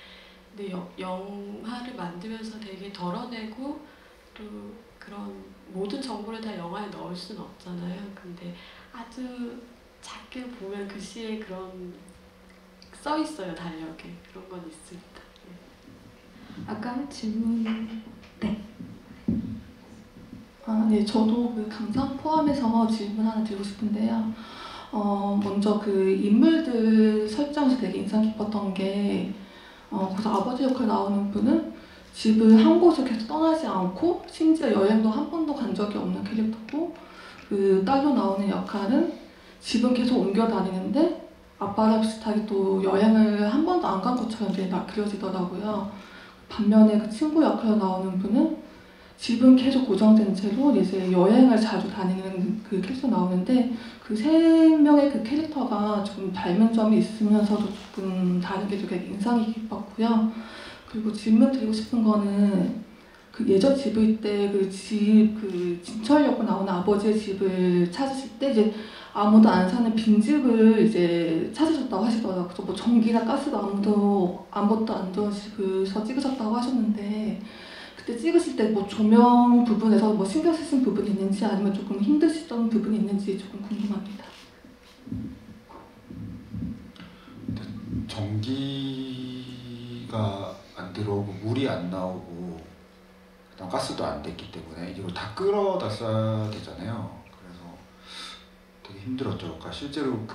근데 영화를 만들면서 되게 덜어내고 또 그런 모든 정보를 다 영화에 넣을 수는 없잖아요. 근데 아주 작게 보면 글씨에 그런 써 있어요, 달력에. 그런 건 있습니다. 아까 질문. 네. 네, 저도 그 감상 포함해서 질문 하나 드리고 싶은데요. 먼저 그 인물들 설정에서 되게 인상 깊었던 게, 거기서 아버지 역할 나오는 분은 집을 한 곳을 계속 떠나지 않고 심지어 여행도 한 번도 간 적이 없는 캐릭터고, 그 딸로 나오는 역할은 집은 계속 옮겨 다니는데 아빠랑 비슷하게 또 여행을 한 번도 안 간 것처럼 이제 그려지더라고요. 반면에 그 친구 역할로 나오는 분은 집은 계속 고정된 채로 이제 여행을 자주 다니는 그 캐릭터 나오는데, 그 세 명의 그 캐릭터가 조금 닮은 점이 있으면서도 조금 다른 게 되게 인상이 깊었고요. 그리고 질문 드리고 싶은 거는 그 예전 집일 때 그 집 그 진철역으로 나오는 아버지의 집을 찾으실 때 이제 아무도 안 사는 빈집을 이제 찾으셨다고 하시더라고요. 그래서 뭐 전기나 가스도 아무것도 안 들어서 찍으셨다고 하셨는데, 그때 찍으실 때 뭐 조명 부분에서 뭐 신경 쓰신 부분이 있는지 아니면 조금 힘드셨던 부분이 있는지 조금 궁금합니다. 전기가 안 들어오고 물이 안 나오고 그다음 가스도 안 됐기 때문에 이걸 다 끌어다 써야 되잖아요. 그래서 되게 힘들었죠. 그러니까 실제로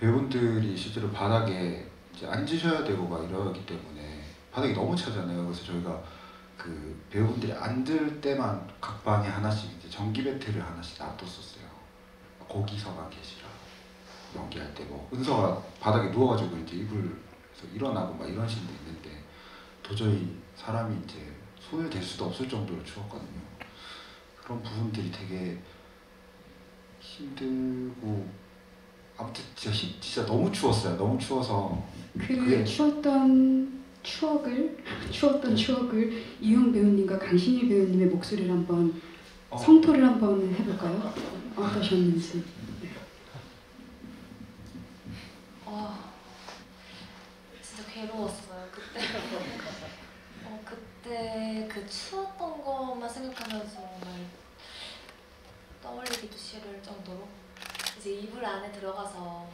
배우분들이 실제로 바닥에 이제 앉으셔야 되고 막 이러기 때문에 바닥이 너무 차잖아요. 그래서 저희가 그 배우분들이 앉을 때만 각 방에 하나씩 이제 전기 배터리를 하나씩 놔뒀었어요. 거기서만 계시라. 연기할 때 뭐 은서가 바닥에 누워가지고 이제 이불에서 일어나고 막 이런 신도 있는데 도저히 사람이 이제 손을 댈 수도 없을 정도로 추웠거든요. 그런 부분들이 되게 힘들고 아무튼 진짜 너무 추웠어요. 너무 추워서 그 추웠던 추억을 이용 배우님과 강신희 배우님의 목소리를 한번 성토를 한번 해볼까요? 어떠셨는지. 진짜 괴로웠어요 그때. 그때 그 추웠던 것만 생각하면 정말 떠올리기도 싫을 정도로 이제 이불 안에 들어가서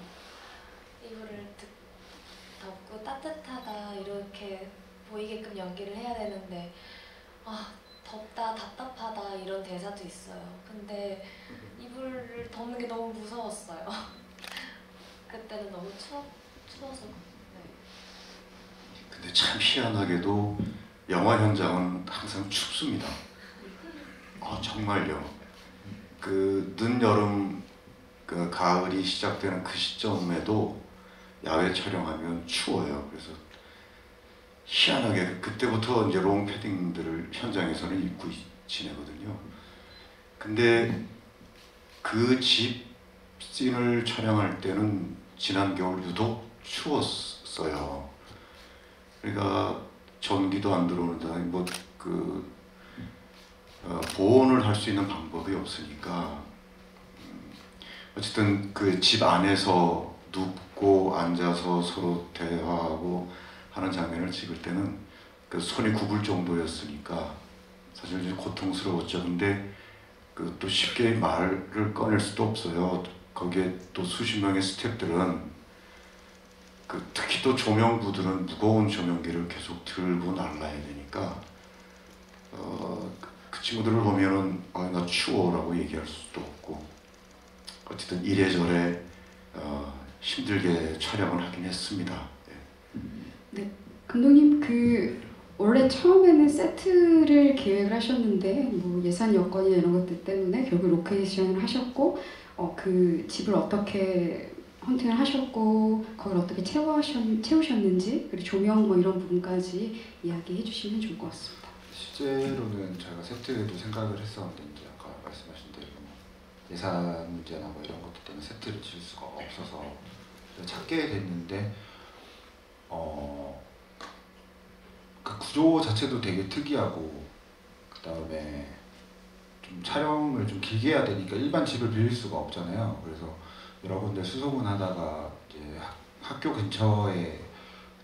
이불을 덮고 따뜻하다 이렇게 보이게끔 연기를 해야 되는데 덥다 답답하다 이런 대사도 있어요. 근데 이불을 덮는 게 너무 무서웠어요. 그때는 너무 추워서. 근데 참 희한하게도 영화 현장은 항상 춥습니다. 정말요. 그 늦여름 그 가을이 시작되는 그 시점에도 야외 촬영하면 추워요. 그래서 희한하게 그때부터 이제 롱 패딩들을 현장에서는 입고 지내거든요. 근데 그 집 씬을 촬영할 때는 지난 겨울 유독 추웠어요. 그러니까 전기도 안 들어오는데 보온을 할 수 있는 방법이 없으니까 어쨌든 그 집 안에서 눕고 앉아서 서로 대화하고 하는 장면을 찍을 때는 그 손이 굽을 정도였으니까 사실 좀 고통스러웠죠. 근데 그 또 쉽게 말을 꺼낼 수도 없어요. 거기에 또 수십 명의 스태프들은 특히 또 조명부들은 무거운 조명기를 계속 들고 날라야 되니까 그 친구들을 보면은 나 추워라고 얘기할 수도 없고 어쨌든 이래저래 힘들게 촬영을 하긴 했습니다. 네, 감독님 원래 처음에는 세트를 계획을 하셨는데 뭐 예산 여건이나 이런 것들 때문에 결국 로케이션을 하셨고 그 집을 어떻게 헌팅을 하셨고 거기를 어떻게 채우셨는지 그리고 조명 뭐 이런 부분까지 이야기해 주시면 좋을 것 같습니다. 실제로는 저희가 세트도 생각을 했었는데 이제 아까 말씀하신 대로 예산 문제나 뭐 이런 것들 때문에 세트를 지을 수가 없어서 찾게 됐는데 그 구조 자체도 되게 특이하고 그 다음에 좀 촬영을 좀 길게 해야 되니까 일반 집을 빌릴 수가 없잖아요. 그래서 여러 군데 수소문하다가 이제 학교 근처에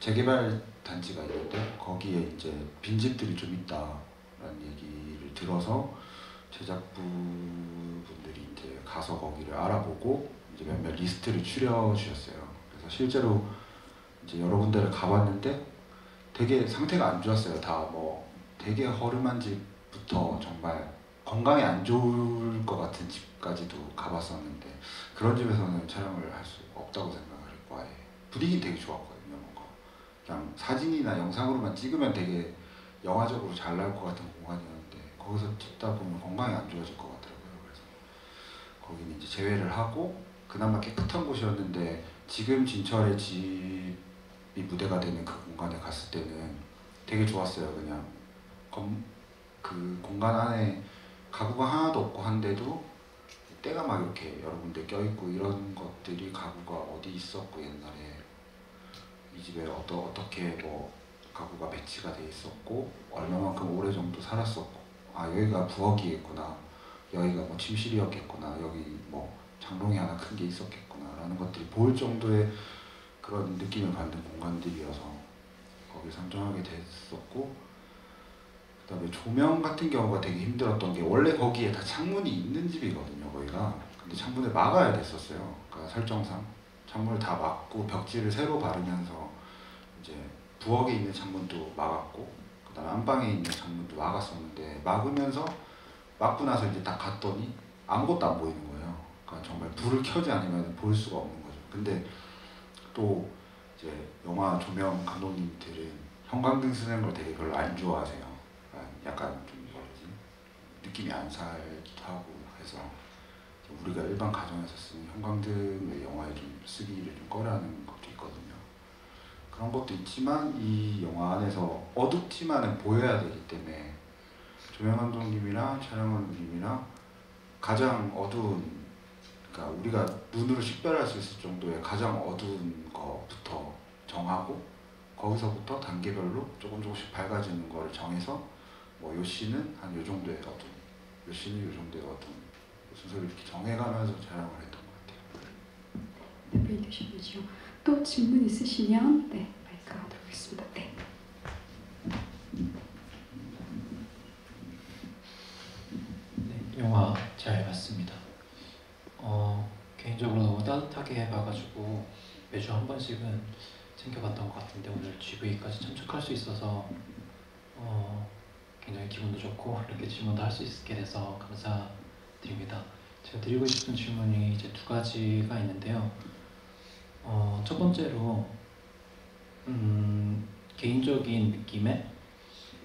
재개발 단지가 있는데 거기에 이제 빈집들이 좀 있다라는 얘기를 들어서 제작부분들이 이제 가서 거기를 알아보고 이제 몇몇 리스트를 추려주셨어요. 그래서 실제로 이제 여러 군데를 가봤는데 되게 상태가 안 좋았어요. 다 뭐 되게 허름한 집부터 정말 건강에 안 좋을 것 같은 집까지도 가봤었는데 그런 집에서는 촬영을 할 수 없다고 생각을 했고 아예 분위기는 되게 좋았거든요. 뭔가 그냥 사진이나 영상으로만 찍으면 되게 영화적으로 잘 나올 것 같은 공간이었는데 거기서 찍다 보면 건강이 안 좋아질 것 같더라고요. 그래서 거기는 이제 제외를 하고 그나마 깨끗한 곳이었는데 지금 진철의 집이 무대가 되는 그 공간에 갔을 때는 되게 좋았어요. 그냥 그 공간 안에 가구가 하나도 없고 한데도 때가 막 이렇게 여러 군데 껴있고 이런 것들이 가구가 어디 있었고 옛날에 이 집에 어떻게 뭐 가구가 배치가 돼 있었고 얼마만큼 오래 정도 살았었고 아 여기가 부엌이겠구나 여기가 뭐 침실이었겠구나 여기 뭐 장롱이 하나 큰 게 있었겠구나 라는 것들이 보일 정도의 그런 느낌을 받는 공간들이어서 거기를 선정하게 됐었고 그 다음에 조명 같은 경우가 되게 힘들었던 게 원래 거기에 다 창문이 있는 집이거든요 거기가. 근데 창문을 막아야 됐었어요. 그러니까 설정상 창문을 다 막고 벽지를 새로 바르면서 이제 부엌에 있는 창문도 막았고 그 다음에 안방에 있는 창문도 막았었는데 막으면서 막고 나서 이제 딱 갔더니 아무것도 안 보이는 거예요. 그러니까 정말 불을 켜지 않으면 볼 수가 없는 거죠. 근데 또 이제 영화 조명 감독님들은 형광등 쓰는 걸 되게 별로 안 좋아하세요. 약간 좀 뭐지 느낌이 안 살기도 하고 해서 우리가 일반 가정에서 쓰는 형광등을 영화에 좀 쓰기를 좀 꺼려하는 것도 있거든요. 그런 것도 있지만 이 영화 안에서 어둡지만은 보여야 되기 때문에 조명 감독님이랑 촬영 감독님이랑 가장 어두운 그러니까 우리가 눈으로 식별할 수 있을 정도의 가장 어두운 것부터 정하고 거기서부터 단계별로 조금씩 밝아지는 거를 정해서 뭐 요 씬은 한 요 정도의 어둠, 요 씬은 요 정도의 어둠 순서를 이렇게 정해가면서 촬영을 했던 것 같아요. 네, 별 되셨죠. 또 질문 있으시면 네 마이크 하도록 하겠습니다. 네. 네, 영화 잘 봤습니다. 개인적으로 너무 따뜻하게 봐가지고 매주 한 번씩은 챙겨봤던 것 같은데 오늘 GV까지 참석할 수 있어서 굉장히 기분도 좋고 이렇게 질문도 할 수 있게 돼서 감사드립니다. 제가 드리고 싶은 질문이 이제 두 가지가 있는데요. 첫 번째로 개인적인 느낌에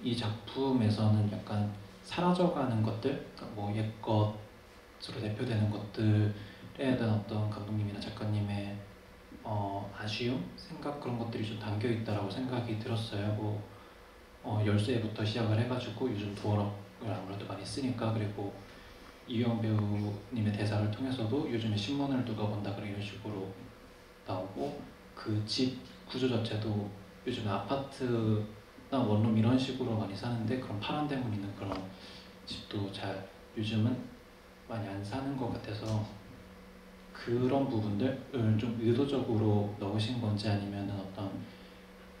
이 작품에서는 약간 사라져가는 것들, 그러니까 뭐 옛것으로 대표되는 것들에 대한 어떤 감독님이나 작가님의 아쉬움, 생각 그런 것들이 좀 담겨 있다라고 생각이 들었어요. 뭐 열쇠부터 시작을 해가지고 요즘 도어락을 아무래도 많이 쓰니까 그리고 이유영 배우님의 대사를 통해서도 요즘에 신문을 누가 본다 그래 이런 식으로 나오고 그 집 구조 자체도 요즘에 아파트나 원룸 이런 식으로 많이 사는데 그런 파란 대문 있는 그런 집도 잘 요즘은 많이 안 사는 것 같아서 그런 부분들을 좀 의도적으로 넣으신 건지 아니면 어떤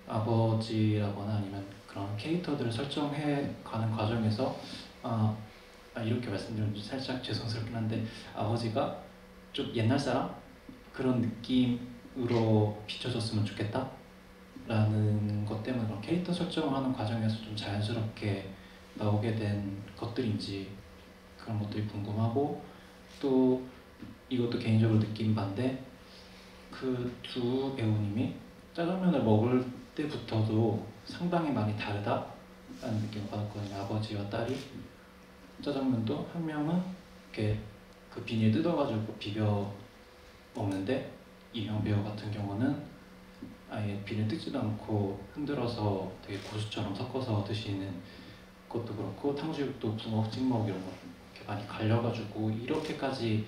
아버지라거나 아니면 그런 캐릭터들을 설정해 가는 과정에서 이렇게 말씀드리면 살짝 죄송스럽긴 한데 아버지가 좀 옛날 사람 그런 느낌으로 비춰졌으면 좋겠다 라는 것 때문에 그런 캐릭터 설정을 하는 과정에서 좀 자연스럽게 나오게 된 것들인지 그런 것들이 궁금하고 또 이것도 개인적으로 느낀 바인데 그 두 배우님이 짜장면을 먹을 때부터도 상당히 많이 다르다라는 느낌을 받았거든요. 아버지와 딸이 짜장면도 한 명은 이렇게 그 비닐 뜯어가지고 비벼 먹는데 이명 배우 같은 경우는 아예 비늘 뜯지도 않고 흔들어서 되게 고수처럼 섞어서 드시는 것도 그렇고, 탕수육도 부먹, 찍먹 이런 거 이렇게 많이 갈려가지고 이렇게까지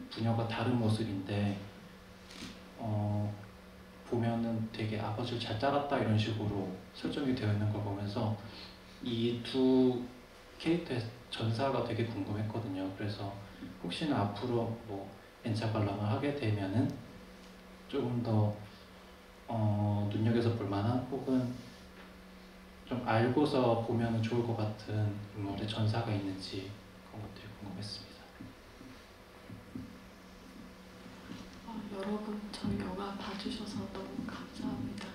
부녀가 다른 모습인데 보면은 되게 아버지를 잘 따랐다 이런 식으로 설정이 되어 있는 걸 보면서 이 두 캐릭터의 전사가 되게 궁금했거든요. 그래서 혹시나 앞으로 뭐 N차 관람을 하게 되면은 조금 더 눈여겨서 볼 만한, 혹은 좀 알고서 보면 좋을 것 같은 인물의 전사가 있는지 그런 것들이 궁금했습니다. 여러분 저희 영화 봐주셔서 너무 감사합니다.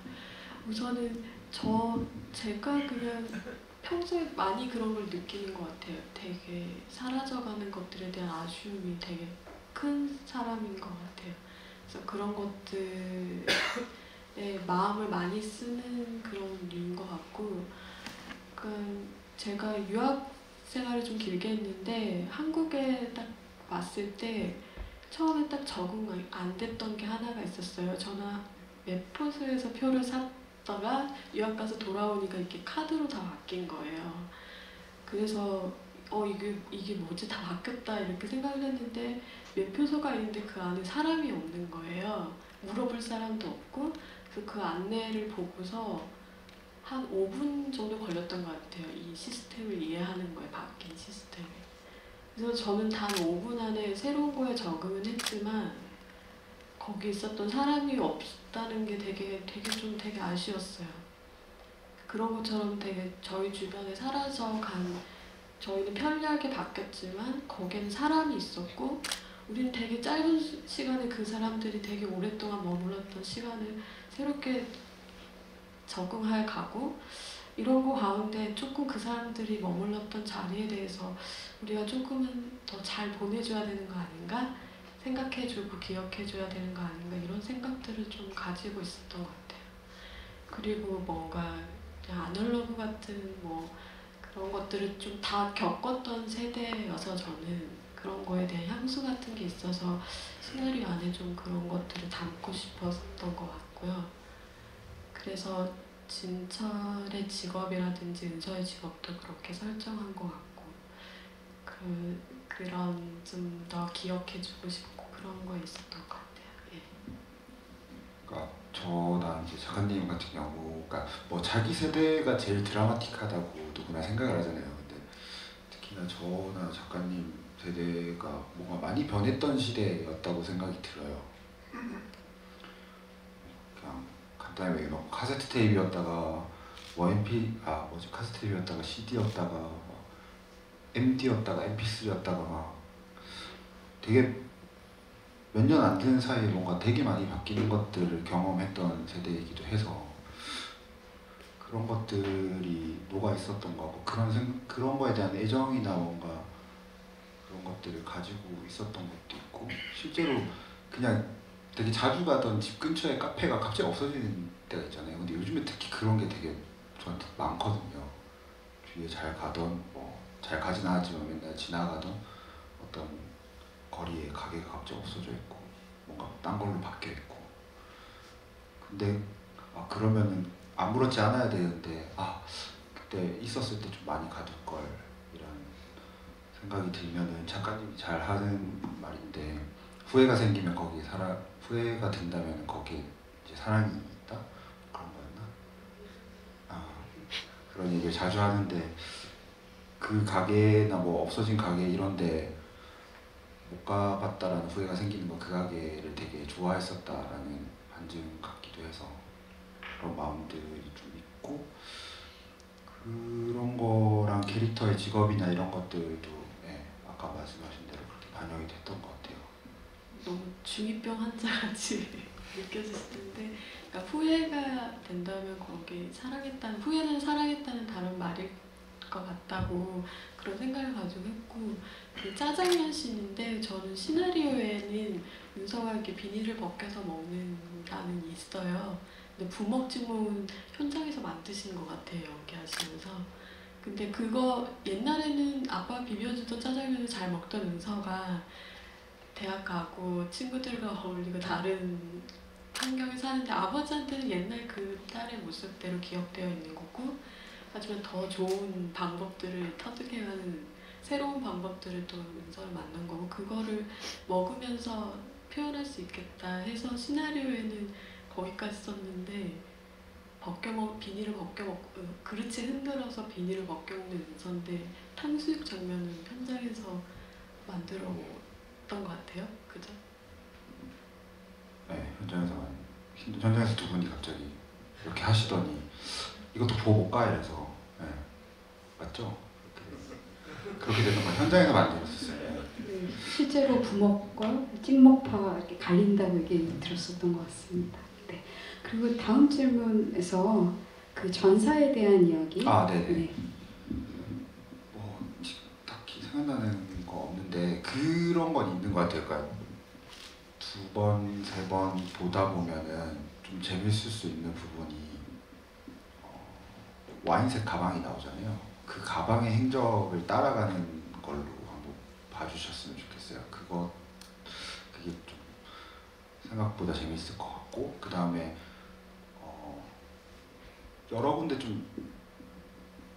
우선은 제가 그냥 평소에 많이 그런 걸 느끼는 것 같아요. 되게 사라져가는 것들에 대한 아쉬움이 되게 큰 사람인 것 같아요. 그래서 그런 것들에 마음을 많이 쓰는 그런 류인 것 같고, 제가 유학 생활을 좀 길게 했는데 한국에 딱 왔을 때 처음에 딱 적응 안 됐던 게 하나가 있었어요. 저는 웹포스에서 표를 샀다가 유학 가서 돌아오니까 이렇게 카드로 다 바뀐 거예요. 그래서 이게 뭐지, 다 바뀌었다 이렇게 생각을 했는데 웹표소가 있는데 그 안에 사람이 없는 거예요. 물어볼 사람도 없고. 그래서 그 안내를 보고서 한 5분 정도 걸렸던 것 같아요. 이 시스템을 이해하는 거에, 바뀐 시스템을. 그래서 저는 단 5분 안에 새로운 거에 적응은 했지만 거기 있었던 사람이 없다는 게 되게 아쉬웠어요. 그런 것처럼 되게 저희 주변에 사라져간, 저희는 편리하게 바뀌었지만 거기에는 사람이 있었고, 우리는 되게 짧은 시간에 그 사람들이 되게 오랫동안 머물렀던 시간을 새롭게 적응해 가고, 이런 거 가운데 조금 그 사람들이 머물렀던 자리에 대해서 우리가 조금은 더 잘 보내줘야 되는 거 아닌가? 생각해주고 기억해줘야 되는 거 아닌가? 이런 생각들을 좀 가지고 있었던 것 같아요. 그리고 뭔가 그냥 아날로그 같은 뭐 그런 것들을 좀 다 겪었던 세대여서 저는 그런 거에 대한 향수 같은 게 있어서 시나리오 안에 좀 그런 것들을 담고 싶었던 것 같고요. 그래서 진철의 직업이라든지 은서의 직업도 그렇게 설정한 것 같고, 그런 좀 더 기억해주고 싶고 그런 거 있었던 것 같아요. 예. 그러니까 저나 이제 작가님 같은 경우, 그러니까 뭐 자기 세대가 제일 드라마틱하다고 누구나 생각을 하잖아요. 근데 특히나 저나 작가님 세대가 뭔가 많이 변했던 시대였다고 생각이 들어요. 그냥 간단히 막 카세트 테이프였다가 카세트 테이프였다가 CD였다가 MD였다가 MP3였다가 막 되게 몇 년 안 된 사이에 뭔가 되게 많이 바뀌는 것들을 경험했던 세대이기도 해서 그런 것들이 녹아 있었던 거고, 그런 거에 대한 애정이나 뭔가 그런 것들을 가지고 있었던 것도 있고, 실제로 그냥 되게 자주 가던 집 근처에 카페가 갑자기 없어지는 때가 있잖아요. 근데 요즘에 특히 그런 게 되게 저한테 많거든요. 주위에 잘 가던, 뭐 잘 가진 않았지만 맨날 지나가던 어떤 거리에 가게가 갑자기 없어져 있고 뭔가 딴 걸로 바뀌어 있고. 근데 그러면은 아무렇지 않아야 되는데 그때 있었을 때 좀 많이 가둘 걸, 이런 생각이 들면은 작가님이 잘 하는 말인데, 후회가 생기면 후회가 된다면 거기에 이제 사랑이 있다? 그런 거였나? 그런 얘기를 자주 하는데, 그 가게나 뭐 없어진 가게 이런데 못 가봤다라는 후회가 생기는 건 그 가게를 되게 좋아했었다라는 반증 같기도 해서 그런 마음들이 좀 있고, 그런 거랑 캐릭터의 직업이나 이런 것들도 아까 말씀하신 대로 그렇게 반영이 됐던 것 같아요. 너무 중2병 환자같이 느껴졌을 텐데, 그러니까 후회가 된다면 거기 후회는 사랑했다는 다른 말일 것 같다고 그런 생각을 가지고 했고, 그 짜장면 씬인데 저는 시나리오에는 윤서가 이렇게 비닐을 벗겨서 먹는다는 게 있어요. 근데 부먹지먹은 현장에서 만드신 것 같아요, 연기하시면서. 근데 그거 옛날에는 아빠 비벼주던 짜장면을 잘 먹던 은서가 대학 가고 친구들과 어울리고 다른 환경에 사는데 아버지한테는 옛날 그 딸의 모습대로 기억되어 있는 거고 하지만 더 좋은 방법들을 터득해가는 새로운 방법들을 또 은서를 만난 거고 그거를 먹으면서 표현할 수 있겠다 해서 시나리오에는 거기까지 썼는데 비닐을 벗겨먹고 그릇에 흔들어서 비닐을 벗겨먹는 은서인데 탕수육 장면은 현장에서 만들었던 것 같아요. 그죠? 네, 현장에서 두 분이 갑자기 이렇게 하시더니 이것도 보고 못 가 이래서 네, 맞죠? 그렇게 되는 거 현장에서 만들었었어요. 네, 실제로 부먹과 찍먹파가 이렇게 갈린다고 얘기 들었었던 것 같습니다. 네. 그리고 다음 질문에서 그 전사에 대한 이야기. 네네. 네. 뭐 딱히 생각나는 거 없는데 그런 건 있는 것 같아요. 그러니까 두 번, 세 번 보다 보면은 좀 재밌을 수 있는 부분이 와인색 가방이 나오잖아요. 그 가방의 행적을 따라가는 걸로 한번 봐주셨으면 좋겠어요. 그게 좀 생각보다 재밌을 것 같고 그 다음에 여러 군데 좀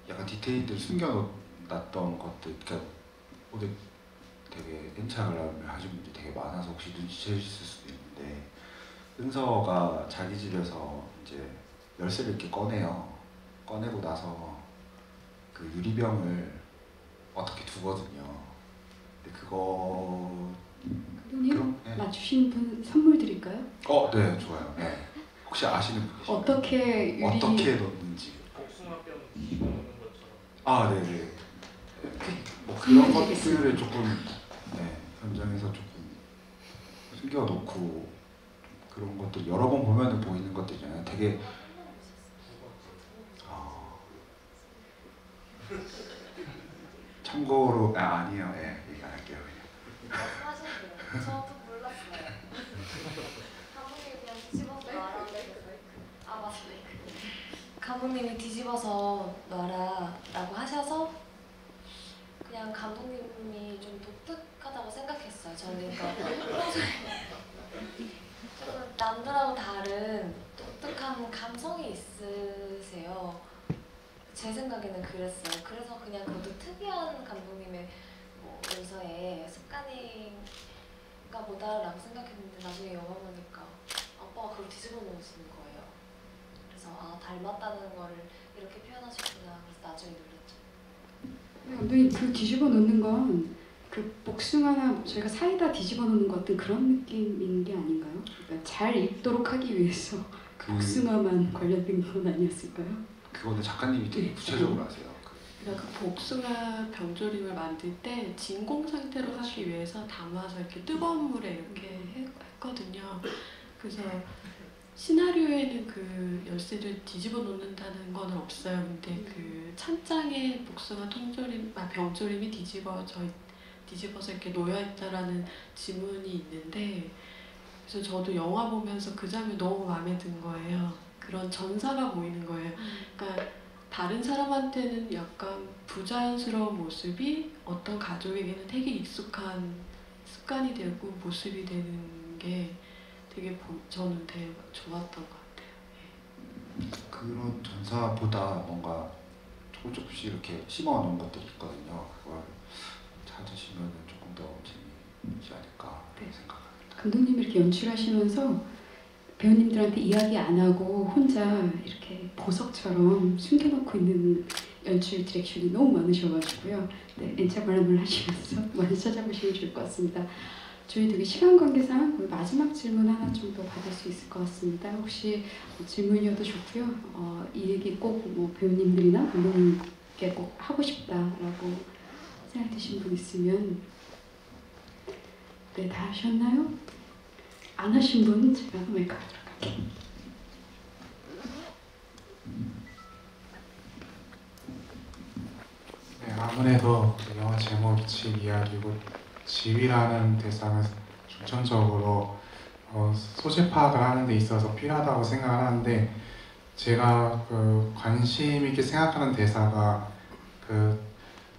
약간 디테일들 숨겨놨던 것들 그러니까 오늘 되게 엔차글람을 하신 분들이 되게 많아서 혹시 눈치채실 수도 있는데 은서가 자기 집에서 이제 열쇠를 이렇게 꺼내고 나서 그 유리병을 어떻게 두거든요. 근데 그거 감독님 맞추신 분 선물 드릴까요? 네 좋아요. 네. 혹시 아시는 분 계신가요? 어떻게 넣는지. 복숭아병 집어넣는 것처럼. 네네. 뭐 그런 것들을 조금 현장에서 조금 숨겨놓고 그런 것들 여러 번 보면은 보이는 것들이잖아요. 되게 참고로 아니에요. 얘기 안 할게요 그냥. 사실 저도 몰랐어요. 감독님이 그냥 뒤집어서 놔라는데 맞아요. 감독님이 뒤집어서 놔라라고 하셔서 그냥 감독님이 좀 독특하다고 생각했어요. 저는 그러니까 좀 남들하고 다른 독특한 감성이 있으세요. 제 생각에는 그랬어요. 그래서 그냥 그것도 특이한 감독님의 은서의 습관인가 보다라고 생각했는데 나중에 영화 보니까 아빠가 그걸 뒤집어 놓으시는 거예요. 그래서 닮았다는 거를 이렇게 표현하셨구나. 그래서 나중에 놀랐죠. 감독님 그 뒤집어 놓는 건 그 복숭아나 저희가 사이다 뒤집어 놓는 것 같은 그런 느낌인 게 아닌가요? 그러니까 잘 읽도록 하기 위해서 복숭아만 관련된 건 아니었을까요? 그거는 작가님이 되게 구체적으로 하세요. 그러니까 그 복숭아 병조림을 만들 때 진공 상태로 하기 위해서 담아서 이렇게 뜨거운 물에 이렇게 했거든요. 그래서 시나리오에는 그 열쇠를 뒤집어 놓는다는 건 없어요. 근데 그 찬장에 복숭아 병조림이 뒤집어서 이렇게 놓여 있다라는 지문이 있는데 그래서 저도 영화 보면서 그 장면이 너무 마음에 든 거예요. 그런 전사가 보이는 거예요. 그러니까 다른 사람한테는 약간 부자연스러운 모습이 어떤 가족에게는 되게 익숙한 습관이 되고 모습이 되는 게 되게 저는 되게 좋았던 것 같아요. 그런 전사보다 뭔가 조금씩 이렇게 심어 놓은 것들이 있거든요. 그걸 찾으시면 조금 더 재미있지 않을까 생각합니다. 감독님이 이렇게 연출하시면서 배우님들한테 이야기 안 하고 혼자 이렇게 보석처럼 숨겨놓고 있는 연출 디렉션이 너무 많으셔가지고요. 엔차글람을 하시면서 많이 찾아보시면 좋을 것 같습니다. 저희 되게 시간 관계상 마지막 질문 하나 정도 받을 수 있을 것 같습니다. 혹시 질문이어도 좋고요. 이 얘기 꼭 배우님들이나 감독님께 꼭 하고 싶다라고 생각 드신 분 있으면 다 하셨나요? 안 하신 분 제가 마이크 하도록 할게요. 아무래도 영화 제목이 집 이야기고 집이라는 대상을 중점적으로 소재 파악을 하는 데 있어서 필요하다고 생각을 하는데 제가 관심 있게 생각하는 대사가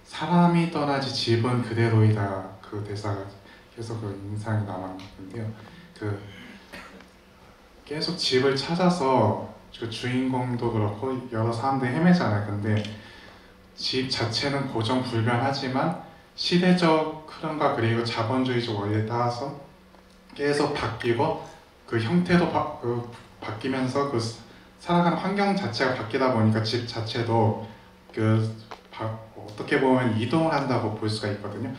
사람이 떠나지 집은 그대로이다 그 대사가 계속 그 인상이 남았는데요. 그 계속 집을 찾아서 그 주인공도 그렇고 여러 사람들이 헤매잖아요. 근데 집 자체는 고정 불변하지만 시대적 흐름과 그리고 자본주의적 원리에 따라서 계속 바뀌고 그 형태도 바뀌면서 그 살아가는 환경 자체가 바뀌다 보니까 집 자체도 어떻게 보면 이동을 한다고 볼 수가 있거든요.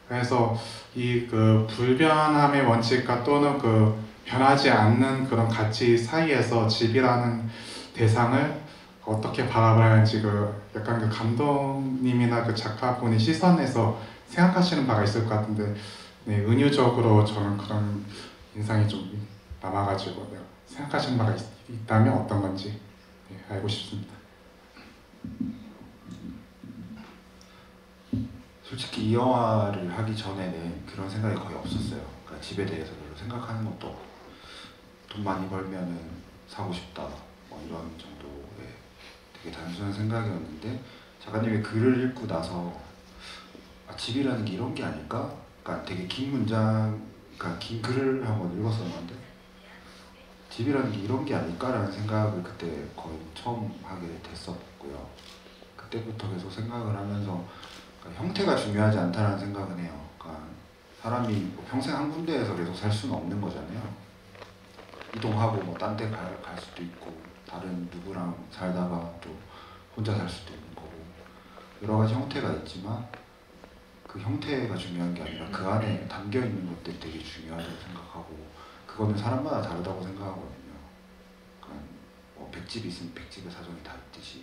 그래서 이 그 불변함의 원칙과 또는 그 변하지 않는 그런 가치 사이에서 집이라는 대상을 어떻게 바라봐야 하는지 약간 그 감독님이나 그 작가분의 시선에서 생각하시는 바가 있을 것 같은데, 네, 은유적으로 저는 그런 인상이 좀 남아가지고 생각하시는 바가 있다면 어떤 건지 알고 싶습니다. 솔직히 이 영화를 하기 전에는 그런 생각이 거의 없었어요. 그러니까 집에 대해서 별로 생각하는 것도 없고, 돈 많이 벌면은 사고 싶다 뭐 이런 정도의 되게 단순한 생각이었는데, 작가님의 글을 읽고 나서 집이라는 게 이런 게 아닐까? 그러니까 되게 긴 문장, 그러니까 긴 글을 한번 읽었었는데 집이라는 게 이런 게 아닐까라는 생각을 그때 거의 처음 하게 됐었고요. 그때부터 계속 생각을 하면서 그러니까 형태가 중요하지 않다는 생각은 해요. 그러니까 사람이 뭐 평생 한 군데에서 계속 살 수는 없는 거잖아요. 이동하고 뭐 딴 데 갈 수도 있고, 다른 누구랑 살다가 또 혼자 살 수도 있는 거고, 여러 가지 형태가 있지만 그 형태가 중요한 게 아니라 그 안에 담겨 있는 것들이 되게 중요하다고 생각하고, 그거는 사람마다 다르다고 생각하거든요. 그러니까 뭐 100집이 있으면 100집의 사정이 다 있듯이,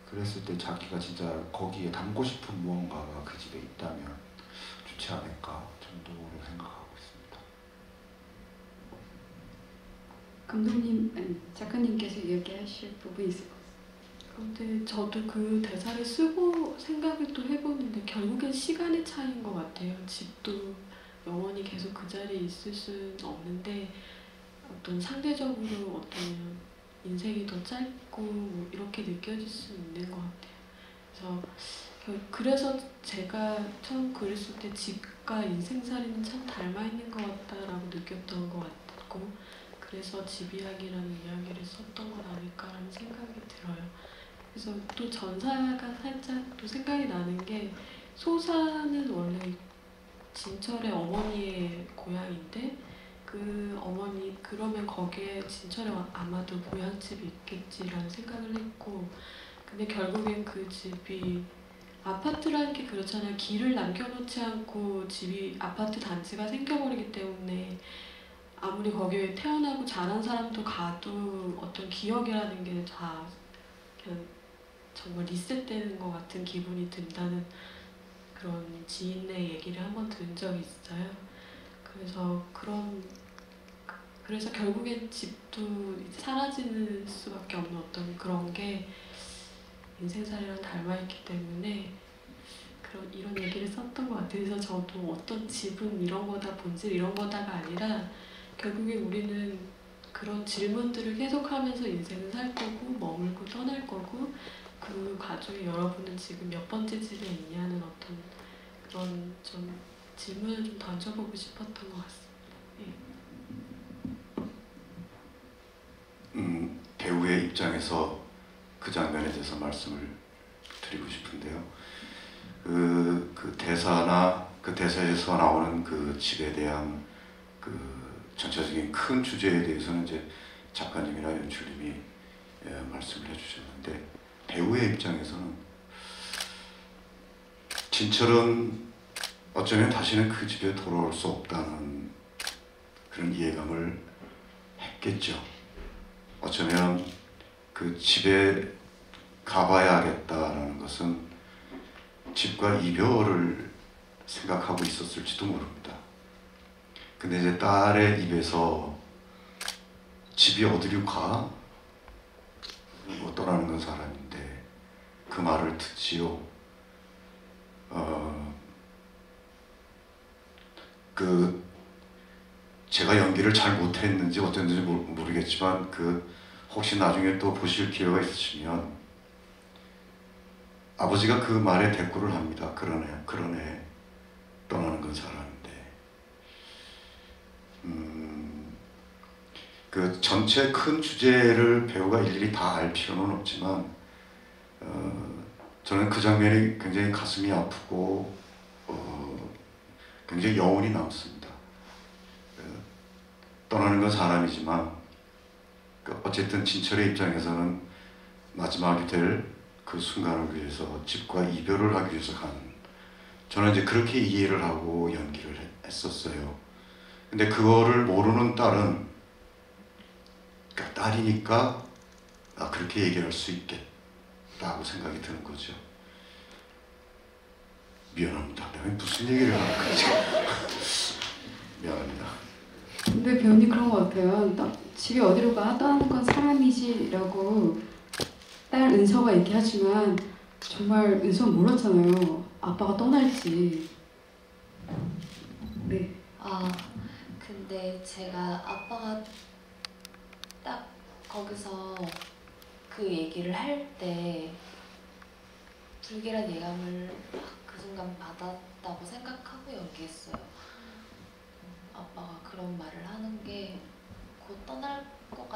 그랬을 때 자기가 진짜 거기에 담고 싶은 무언가가 그 집에 있다면 좋지 않을까 정도로 생각하고 있습니다. 감독님, 아니, 작가님께서 얘기하실 부분이 있을 것 같아요. 근데 저도 그 대사를 쓰고 생각을 또 해보는데 결국엔 시간의 차이인 것 같아요. 집도 영원히 계속 그 자리에 있을 수는 없는데 어떤 상대적으로 어떤 인생이 더 짧고 뭐 이렇게 느껴질 수 있는 것 같아요. 그래서 제가 처음 글을 쓸 때 집과 인생살이는 참 닮아있는 것 같다라고 느꼈던 것 같고, 그래서 집 이야기라는 이야기를 썼던 건 아닐까라는 생각이 들어요. 그래서 또 전사가 살짝 또 생각이 나는 게, 소사는 원래 진철의 어머니의 고향인데 그 어머니, 그러면 거기에 진철에 아마도 고향집이 있겠지라는 생각을 했고, 근데 결국엔 그 집이 아파트라는 게 그렇잖아요. 길을 남겨놓지 않고 집이 아파트 단지가 생겨버리기 때문에 아무리 거기에 태어나고 자란 사람도 가도 어떤 기억이라는 게 다 그냥 정말 리셋되는 것 같은 기분이 든다는 그런 지인의 얘기를 한번 들은 적이 있어요. 그래서 결국엔 집도 이제 사라지는 수밖에 없는 어떤 그런 게 인생살이랑 닮아있기 때문에 이런 얘기를 썼던 것 같아요. 그래서 저도 어떤 집은 이런 거다, 본질 이런 거다가 아니라 결국에 우리는 그런 질문들을 계속하면서 인생을 살 거고 머물고 떠날 거고, 그 과정에 여러분은 지금 몇 번째 집에 있냐는 어떤 그런 좀 질문을 좀 던져보고 싶었던 것 같습니다. 배우의 입장에서 그 장면에 대해서 말씀을 드리고 싶은데요. 그 대사나 그 대사에서 나오는 그 집에 대한 그 전체적인 큰 주제에 대해서는 이제 작가님이나 연출님이 말씀을 해주셨는데, 배우의 입장에서는 진철은 어쩌면 다시는 그 집에 돌아올 수 없다는 그런 이해감을 했겠죠. 어쩌면 그 집에 가봐야겠다라는 것은 집과 이별을 생각하고 있었을지도 모릅니다. 근데 이제 딸의 입에서 집이 어디로 가? 뭐 떠나는 건 사람인데 그 말을 듣지요. 제가 연기를 잘 못했는지 어땠는지 모르겠지만 혹시 나중에 또 보실 기회가 있으시면 아버지가 그 말에 대꾸를 합니다. 그러네 떠나는 건 사람인데. 그 전체 큰 주제를 배우가 일일이 다 알 필요는 없지만 저는 그 장면이 굉장히 가슴이 아프고 굉장히 여운이 남습니다. 떠나는 건 사람이지만 어쨌든 진철의 입장에서는 마지막이 될 그 순간을 위해서 집과 이별을 하기 위해서 간, 저는 이제 그렇게 이해를 하고 연기를 했었어요. 근데 그거를 모르는 딸은, 그러니까 딸이니까 그렇게 얘기할 수 있겠다고 생각이 드는 거죠. 미안합니다. 내가 무슨 얘기를 하는 거지? 미안합니다. 근데 배우님 그런 거 같아요. 집이 어디로 가? 떠나는 건 사람이지 라고 딸 은서가 얘기하지만 정말 은서는 몰랐잖아요. 아빠가 떠날지. 네. 근데 제가 아빠가 딱 거기서 그 얘기를 할 때 불길한 예감을 그 순간 받았다고 생각하고 연기했어요. 아빠가 그런 말을 하는 게 곧 떠날 것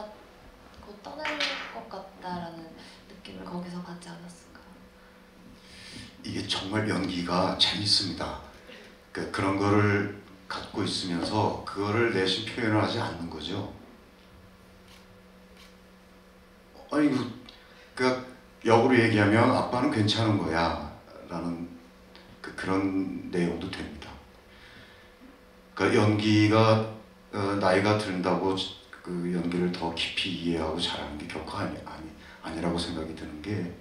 같다라는 느낌을 거기서 받지 않았을까. 이게 정말 연기가 재밌습니다. 그런 거를 갖고 있으면서 그거를 내심 표현을 하지 않는 거죠. 아니 그 역으로 얘기하면 아빠는 괜찮은 거야 라는 그런 내용도 됩니다. 그러니까 연기가 나이가 든다고 그 연기를 더 깊이 이해하고 잘하는 게 결코 아니라고 생각이 드는 게,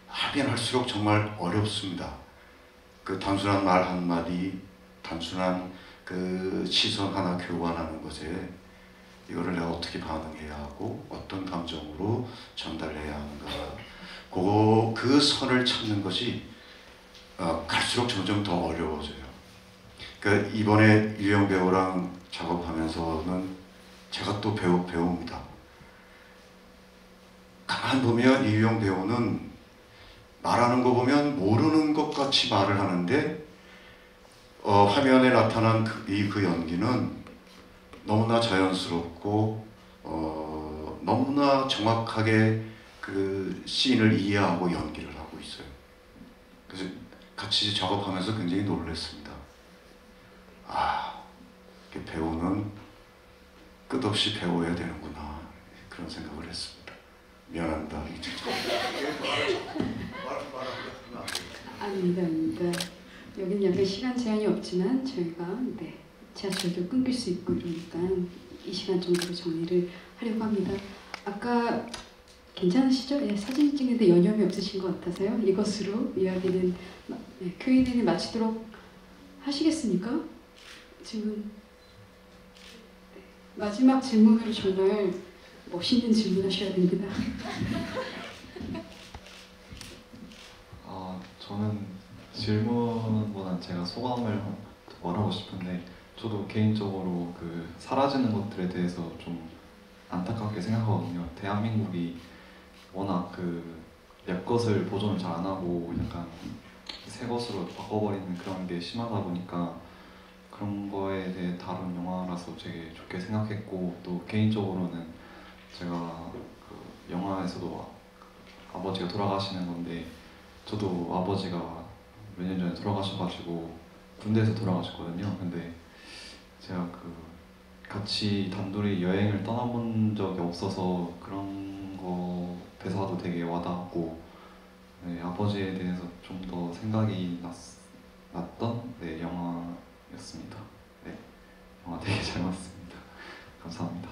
하면 할수록 정말 어렵습니다. 그 단순한 말 한마디, 단순한 그 시선 하나 교환하는 것에 이거를 내가 어떻게 반응해야 하고 어떤 감정으로 전달해야 하는가, 그 선을 찾는 것이 갈수록 점점 더 어려워져요. 그러니까 이번에 유영 배우랑 작업하면서는 제가 또 배웁니다. 가만 보면 이유영 배우는 말하는 거 보면 모르는 것 같이 말을 하는데 화면에 나타난 그 연기는 너무나 자연스럽고 너무나 정확하게 그 씬을 이해하고 연기를 하고 있어요. 그래서 같이 작업하면서 굉장히 놀랐습니다. 배우는 끝없이 배워야 되는구나, 그런 생각을 했습니다. 미안합니다. 아닙니다. 여기는 약간 시간 제한이 없지만 저희가 지하철도 끊길 수 있고 이러니까 이 시간 정도로 정리를 하려고 합니다. 아까 괜찮으시죠? 예, 사진 찍는데 여념이 없으신 것 같아서요. 이것으로 이야기는 Q&A는 마치도록 하시겠습니까? 지금 마지막 질문으로 정말 멋있는 질문하셔야 됩니다. 저는 질문보단 제가 소감을 말하고 싶은데, 저도 개인적으로 그 사라지는 것들에 대해서 좀 안타깝게 생각하거든요. 대한민국이 워낙 옛 것을 보존을 잘 안 하고 약간 새 것으로 바꿔버리는 그런 게 심하다 보니까 그런 거에 대해 다룬 영화라서 되게 좋게 생각했고, 또 개인적으로는 제가 그 영화에서도 아버지가 돌아가시는 건데, 저도 아버지가 몇 년 전에 돌아가셔가지고 군대에서 돌아가셨거든요. 근데 제가 같이 단둘이 여행을 떠나본 적이 없어서 그런 거 대사도 되게 와닿았고, 아버지에 대해서 좀 더 생각이 났던 영화였습니다. 영화 되게 잘 봤습니다. 감사합니다.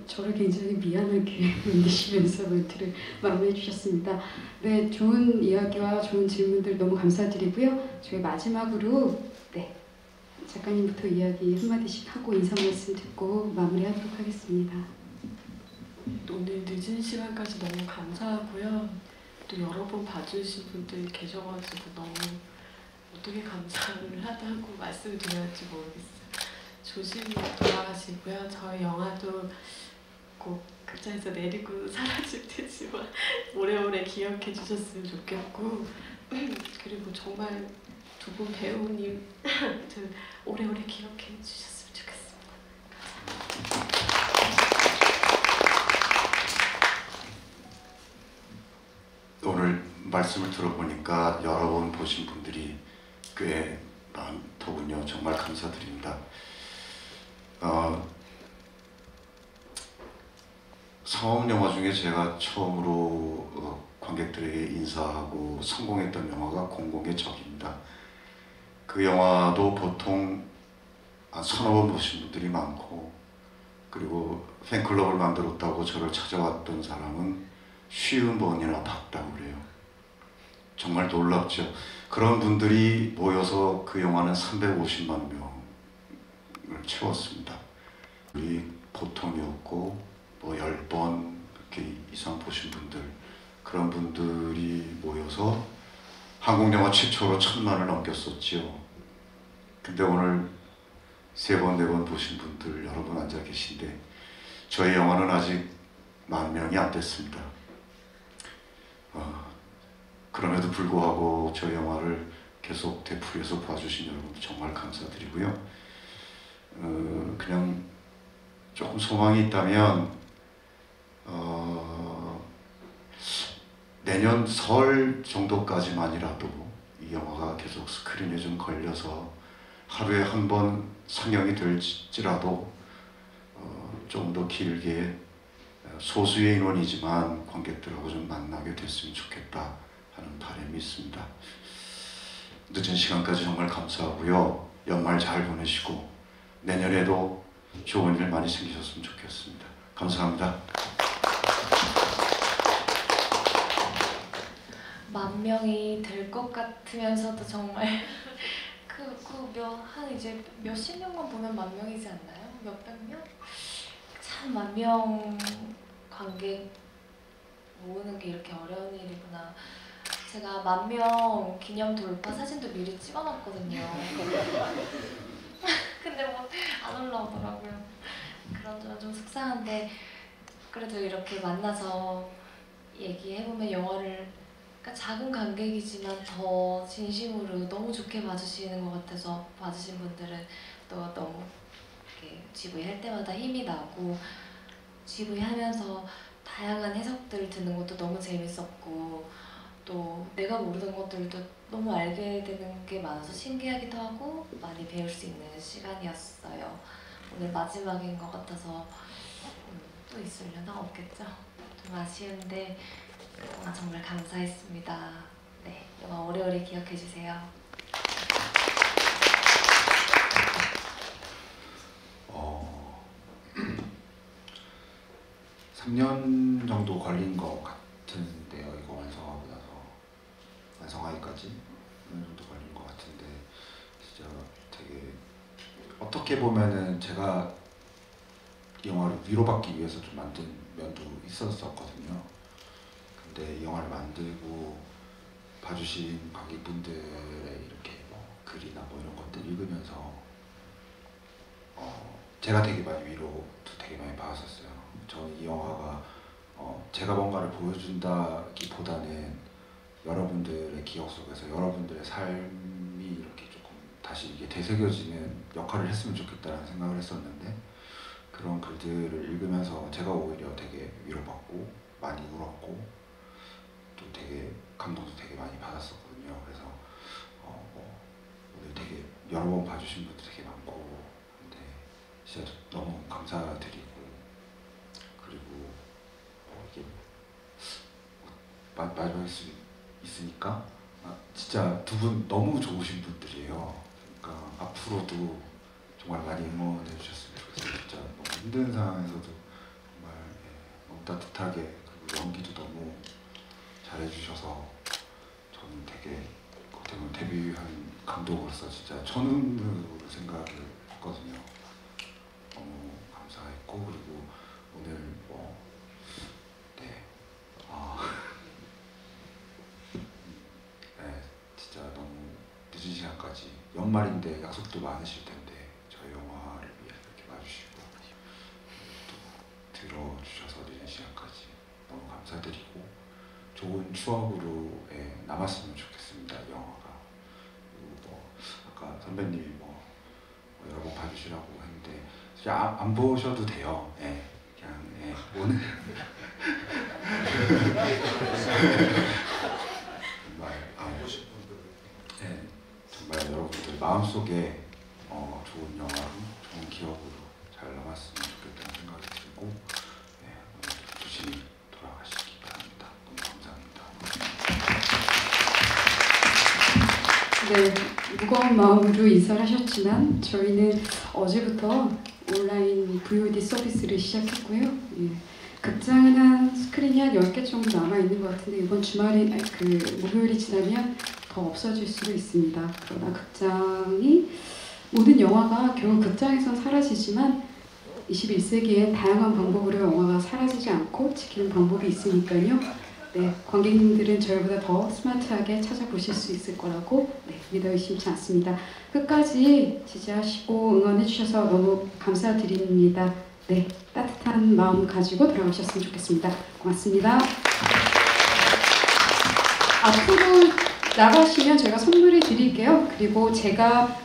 저를 굉장히 미안하게 만드시면서 멘트를 마무리해 주셨습니다. 네, 좋은 이야기와 좋은 질문들 너무 감사드리고요. 저희 마지막으로 작가님부터 이야기 한마디씩 하고 인사 말씀 듣고 마무리하도록 하겠습니다. 오늘 늦은 시간까지 너무 감사하고요. 또 여러 번 봐주신 분들 계셔가지고 너무 어떻게 감사를 하다고 말씀을 드려야 할지 모르겠어요. 조심히 돌아가시고요. 저희 영화도 꼭 극장에서 내리고 사라질 테지만 오래오래 기억해 주셨으면 좋겠고, 그리고 정말 두 분 배우님 오래오래 기억해 주셨으면 좋겠습니다. 오늘 말씀을 들어보니까 여러 번 보신 분들이 꽤 많더군요. 정말 감사드립니다. 상업 영화 중에 제가 처음으로 관객들에게 인사하고 성공했던 영화가 공공의 적입니다. 그 영화도 보통 한 서너 번 보신 분들이 많고, 그리고 팬클럽을 만들었다고 저를 찾아왔던 사람은 50번이나 봤다고 그래요. 정말 놀랍죠. 그런 분들이 모여서 그 영화는 350만 명을 채웠습니다. 우리 보통이었고 뭐 10번 이렇게 이상 보신 분들, 그런 분들이 모여서 한국 영화 최초로 1000만을 넘겼었지요. 근데 오늘 3번, 4번 보신 분들 여러분 앉아 계신데 저희 영화는 아직 10,000명이 안 됐습니다. 그럼에도 불구하고 저 영화를 계속 되풀이해서 봐주신 여러분 정말 감사드리고요. 그냥 조금 소망이 있다면 내년 설 정도까지만이라도 이 영화가 계속 스크린에 좀 걸려서 하루에 한 번 상영이 될지라도 좀 더 길게 소수의 인원이지만 관객들하고 좀 만나게 됐으면 좋겠다 하는 바람이 있습니다. 늦은 시간까지 정말 감사하고요. 연말 잘 보내시고 내년에도 좋은 일 많이 생기셨으면 좋겠습니다. 감사합니다. 10,000명이 될 것 같으면서도 정말 한 이제 몇십 명만 보면 10,000명이지 않나요? 몇백 명? 참 10,000명 관객 모으는 게 이렇게 어려운 일이구나. 제가 10,000명 기념 돌파 사진도 미리 찍어놨거든요. 근데 뭐 안 올라오더라고요. 그런 점은 좀 속상한데 그래도 이렇게 만나서 얘기해보면 영화를 작은 관객이지만 더 진심으로 너무 좋게 봐주시는 것 같아서 봐주신 분들은 또 너무 이렇게 GV 할 때마다 힘이 나고 GV 하면서 다양한 해석들 듣는 것도 너무 재밌었고 또 내가 모르는 것들도 너무 알게 되는 게 많아서 신기하기도 하고 많이 배울 수 있는 시간이었어요. 오늘 마지막인 것 같아서 또 있으려나? 없겠죠? 좀 아쉬운데 그동안 정말 감사했습니다. 네, 영화 오래오래 기억해주세요. 3년 정도 걸린 것 같은데요. 이거 완성하고 나서 완성하기까지 3년 정도 걸린 것 같은데 진짜 되게 어떻게 보면은 제가 이 영화를 위로받기 위해서 좀 만든 면도 있었었거든요. 근데 이 영화를 만들고 봐주신 관객분들의 이렇게 뭐 글이나 뭐 이런 것들 읽으면서 제가 되게 많이 위로도 되게 많이 받았었어요. 저는 이 영화가 제가 뭔가를 보여준다기보다는 여러분들의 기억 속에서 여러분들의 삶이 이렇게 조금 다시 이게 되새겨지는 역할을 했으면 좋겠다는 생각을 했었는데 그런 글들을 읽으면서 제가 오히려 되게 위로받고 많이 울었고 또 되게 감동도 되게 많이 받았었거든요. 그래서 오늘 되게 여러 번 봐주신 분도 되게 많고 근데 진짜 너무 감사드리고 그리고 이게 마지막일 수 있으니까 진짜 두 분 너무 좋으신 분들이에요. 그러니까 앞으로도 정말 많이 응원해 주셨으면 좋겠어요. 진짜 너무 힘든 상황에서도 정말 너무 따뜻하게 그리고 연기도 너무 잘해주셔서 저는 되게 어떻게 보면 데뷔한 감독으로서 진짜 천운으로 생각을 했거든요. 너무 감사했고 그리고 오늘 진짜 너무 늦은 시간까지 연말인데 약속도 많으실 텐데 저희 영화를 위해서 이렇게 봐주시고 또 들어주셔서 늦은 시간까지 너무 감사드리고 좋은 추억으로 남았으면 좋겠습니다. 영화가. 그리고 선배님이 뭐 여러 번 봐주시라고 했는데 진짜 안 보셔도 돼요. 예, 그냥 예, 오늘 정말 안 보신 분들, 예, 정말 여러분들 마음속에 좋은 영화로 좋은 기억으로 잘 남았으면 좋겠다는 생각이 들고 예, 오늘 조심히 돌아가시기 바랍니다. 너무 감사합니다. 네, 무거운 마음으로 인사를 하셨지만 저희는 어제부터 온라인 VOD 서비스를 시작했고요. 예, 극장은 한 스크린이 한 10개 정도 남아있는 것 같은데 이번 주말이 목요일이 지나면 더 없어질 수도 있습니다. 그러나 극장이 모든 영화가 결국 극장에선 사라지지만 21세기엔 다양한 방법으로 영화가 사라지지 않고 지키는 방법이 있으니까요. 네, 관객님들은 저희보다 더 스마트하게 찾아보실 수 있을 거라고 믿어 의심치 않습니다. 끝까지 지지하시고 응원해 주셔서 너무 감사드립니다. 네, 따뜻한 마음 가지고 돌아오셨으면 좋겠습니다. 고맙습니다. 앞으로 나가시면 제가 선물을 드릴게요. 그리고 제가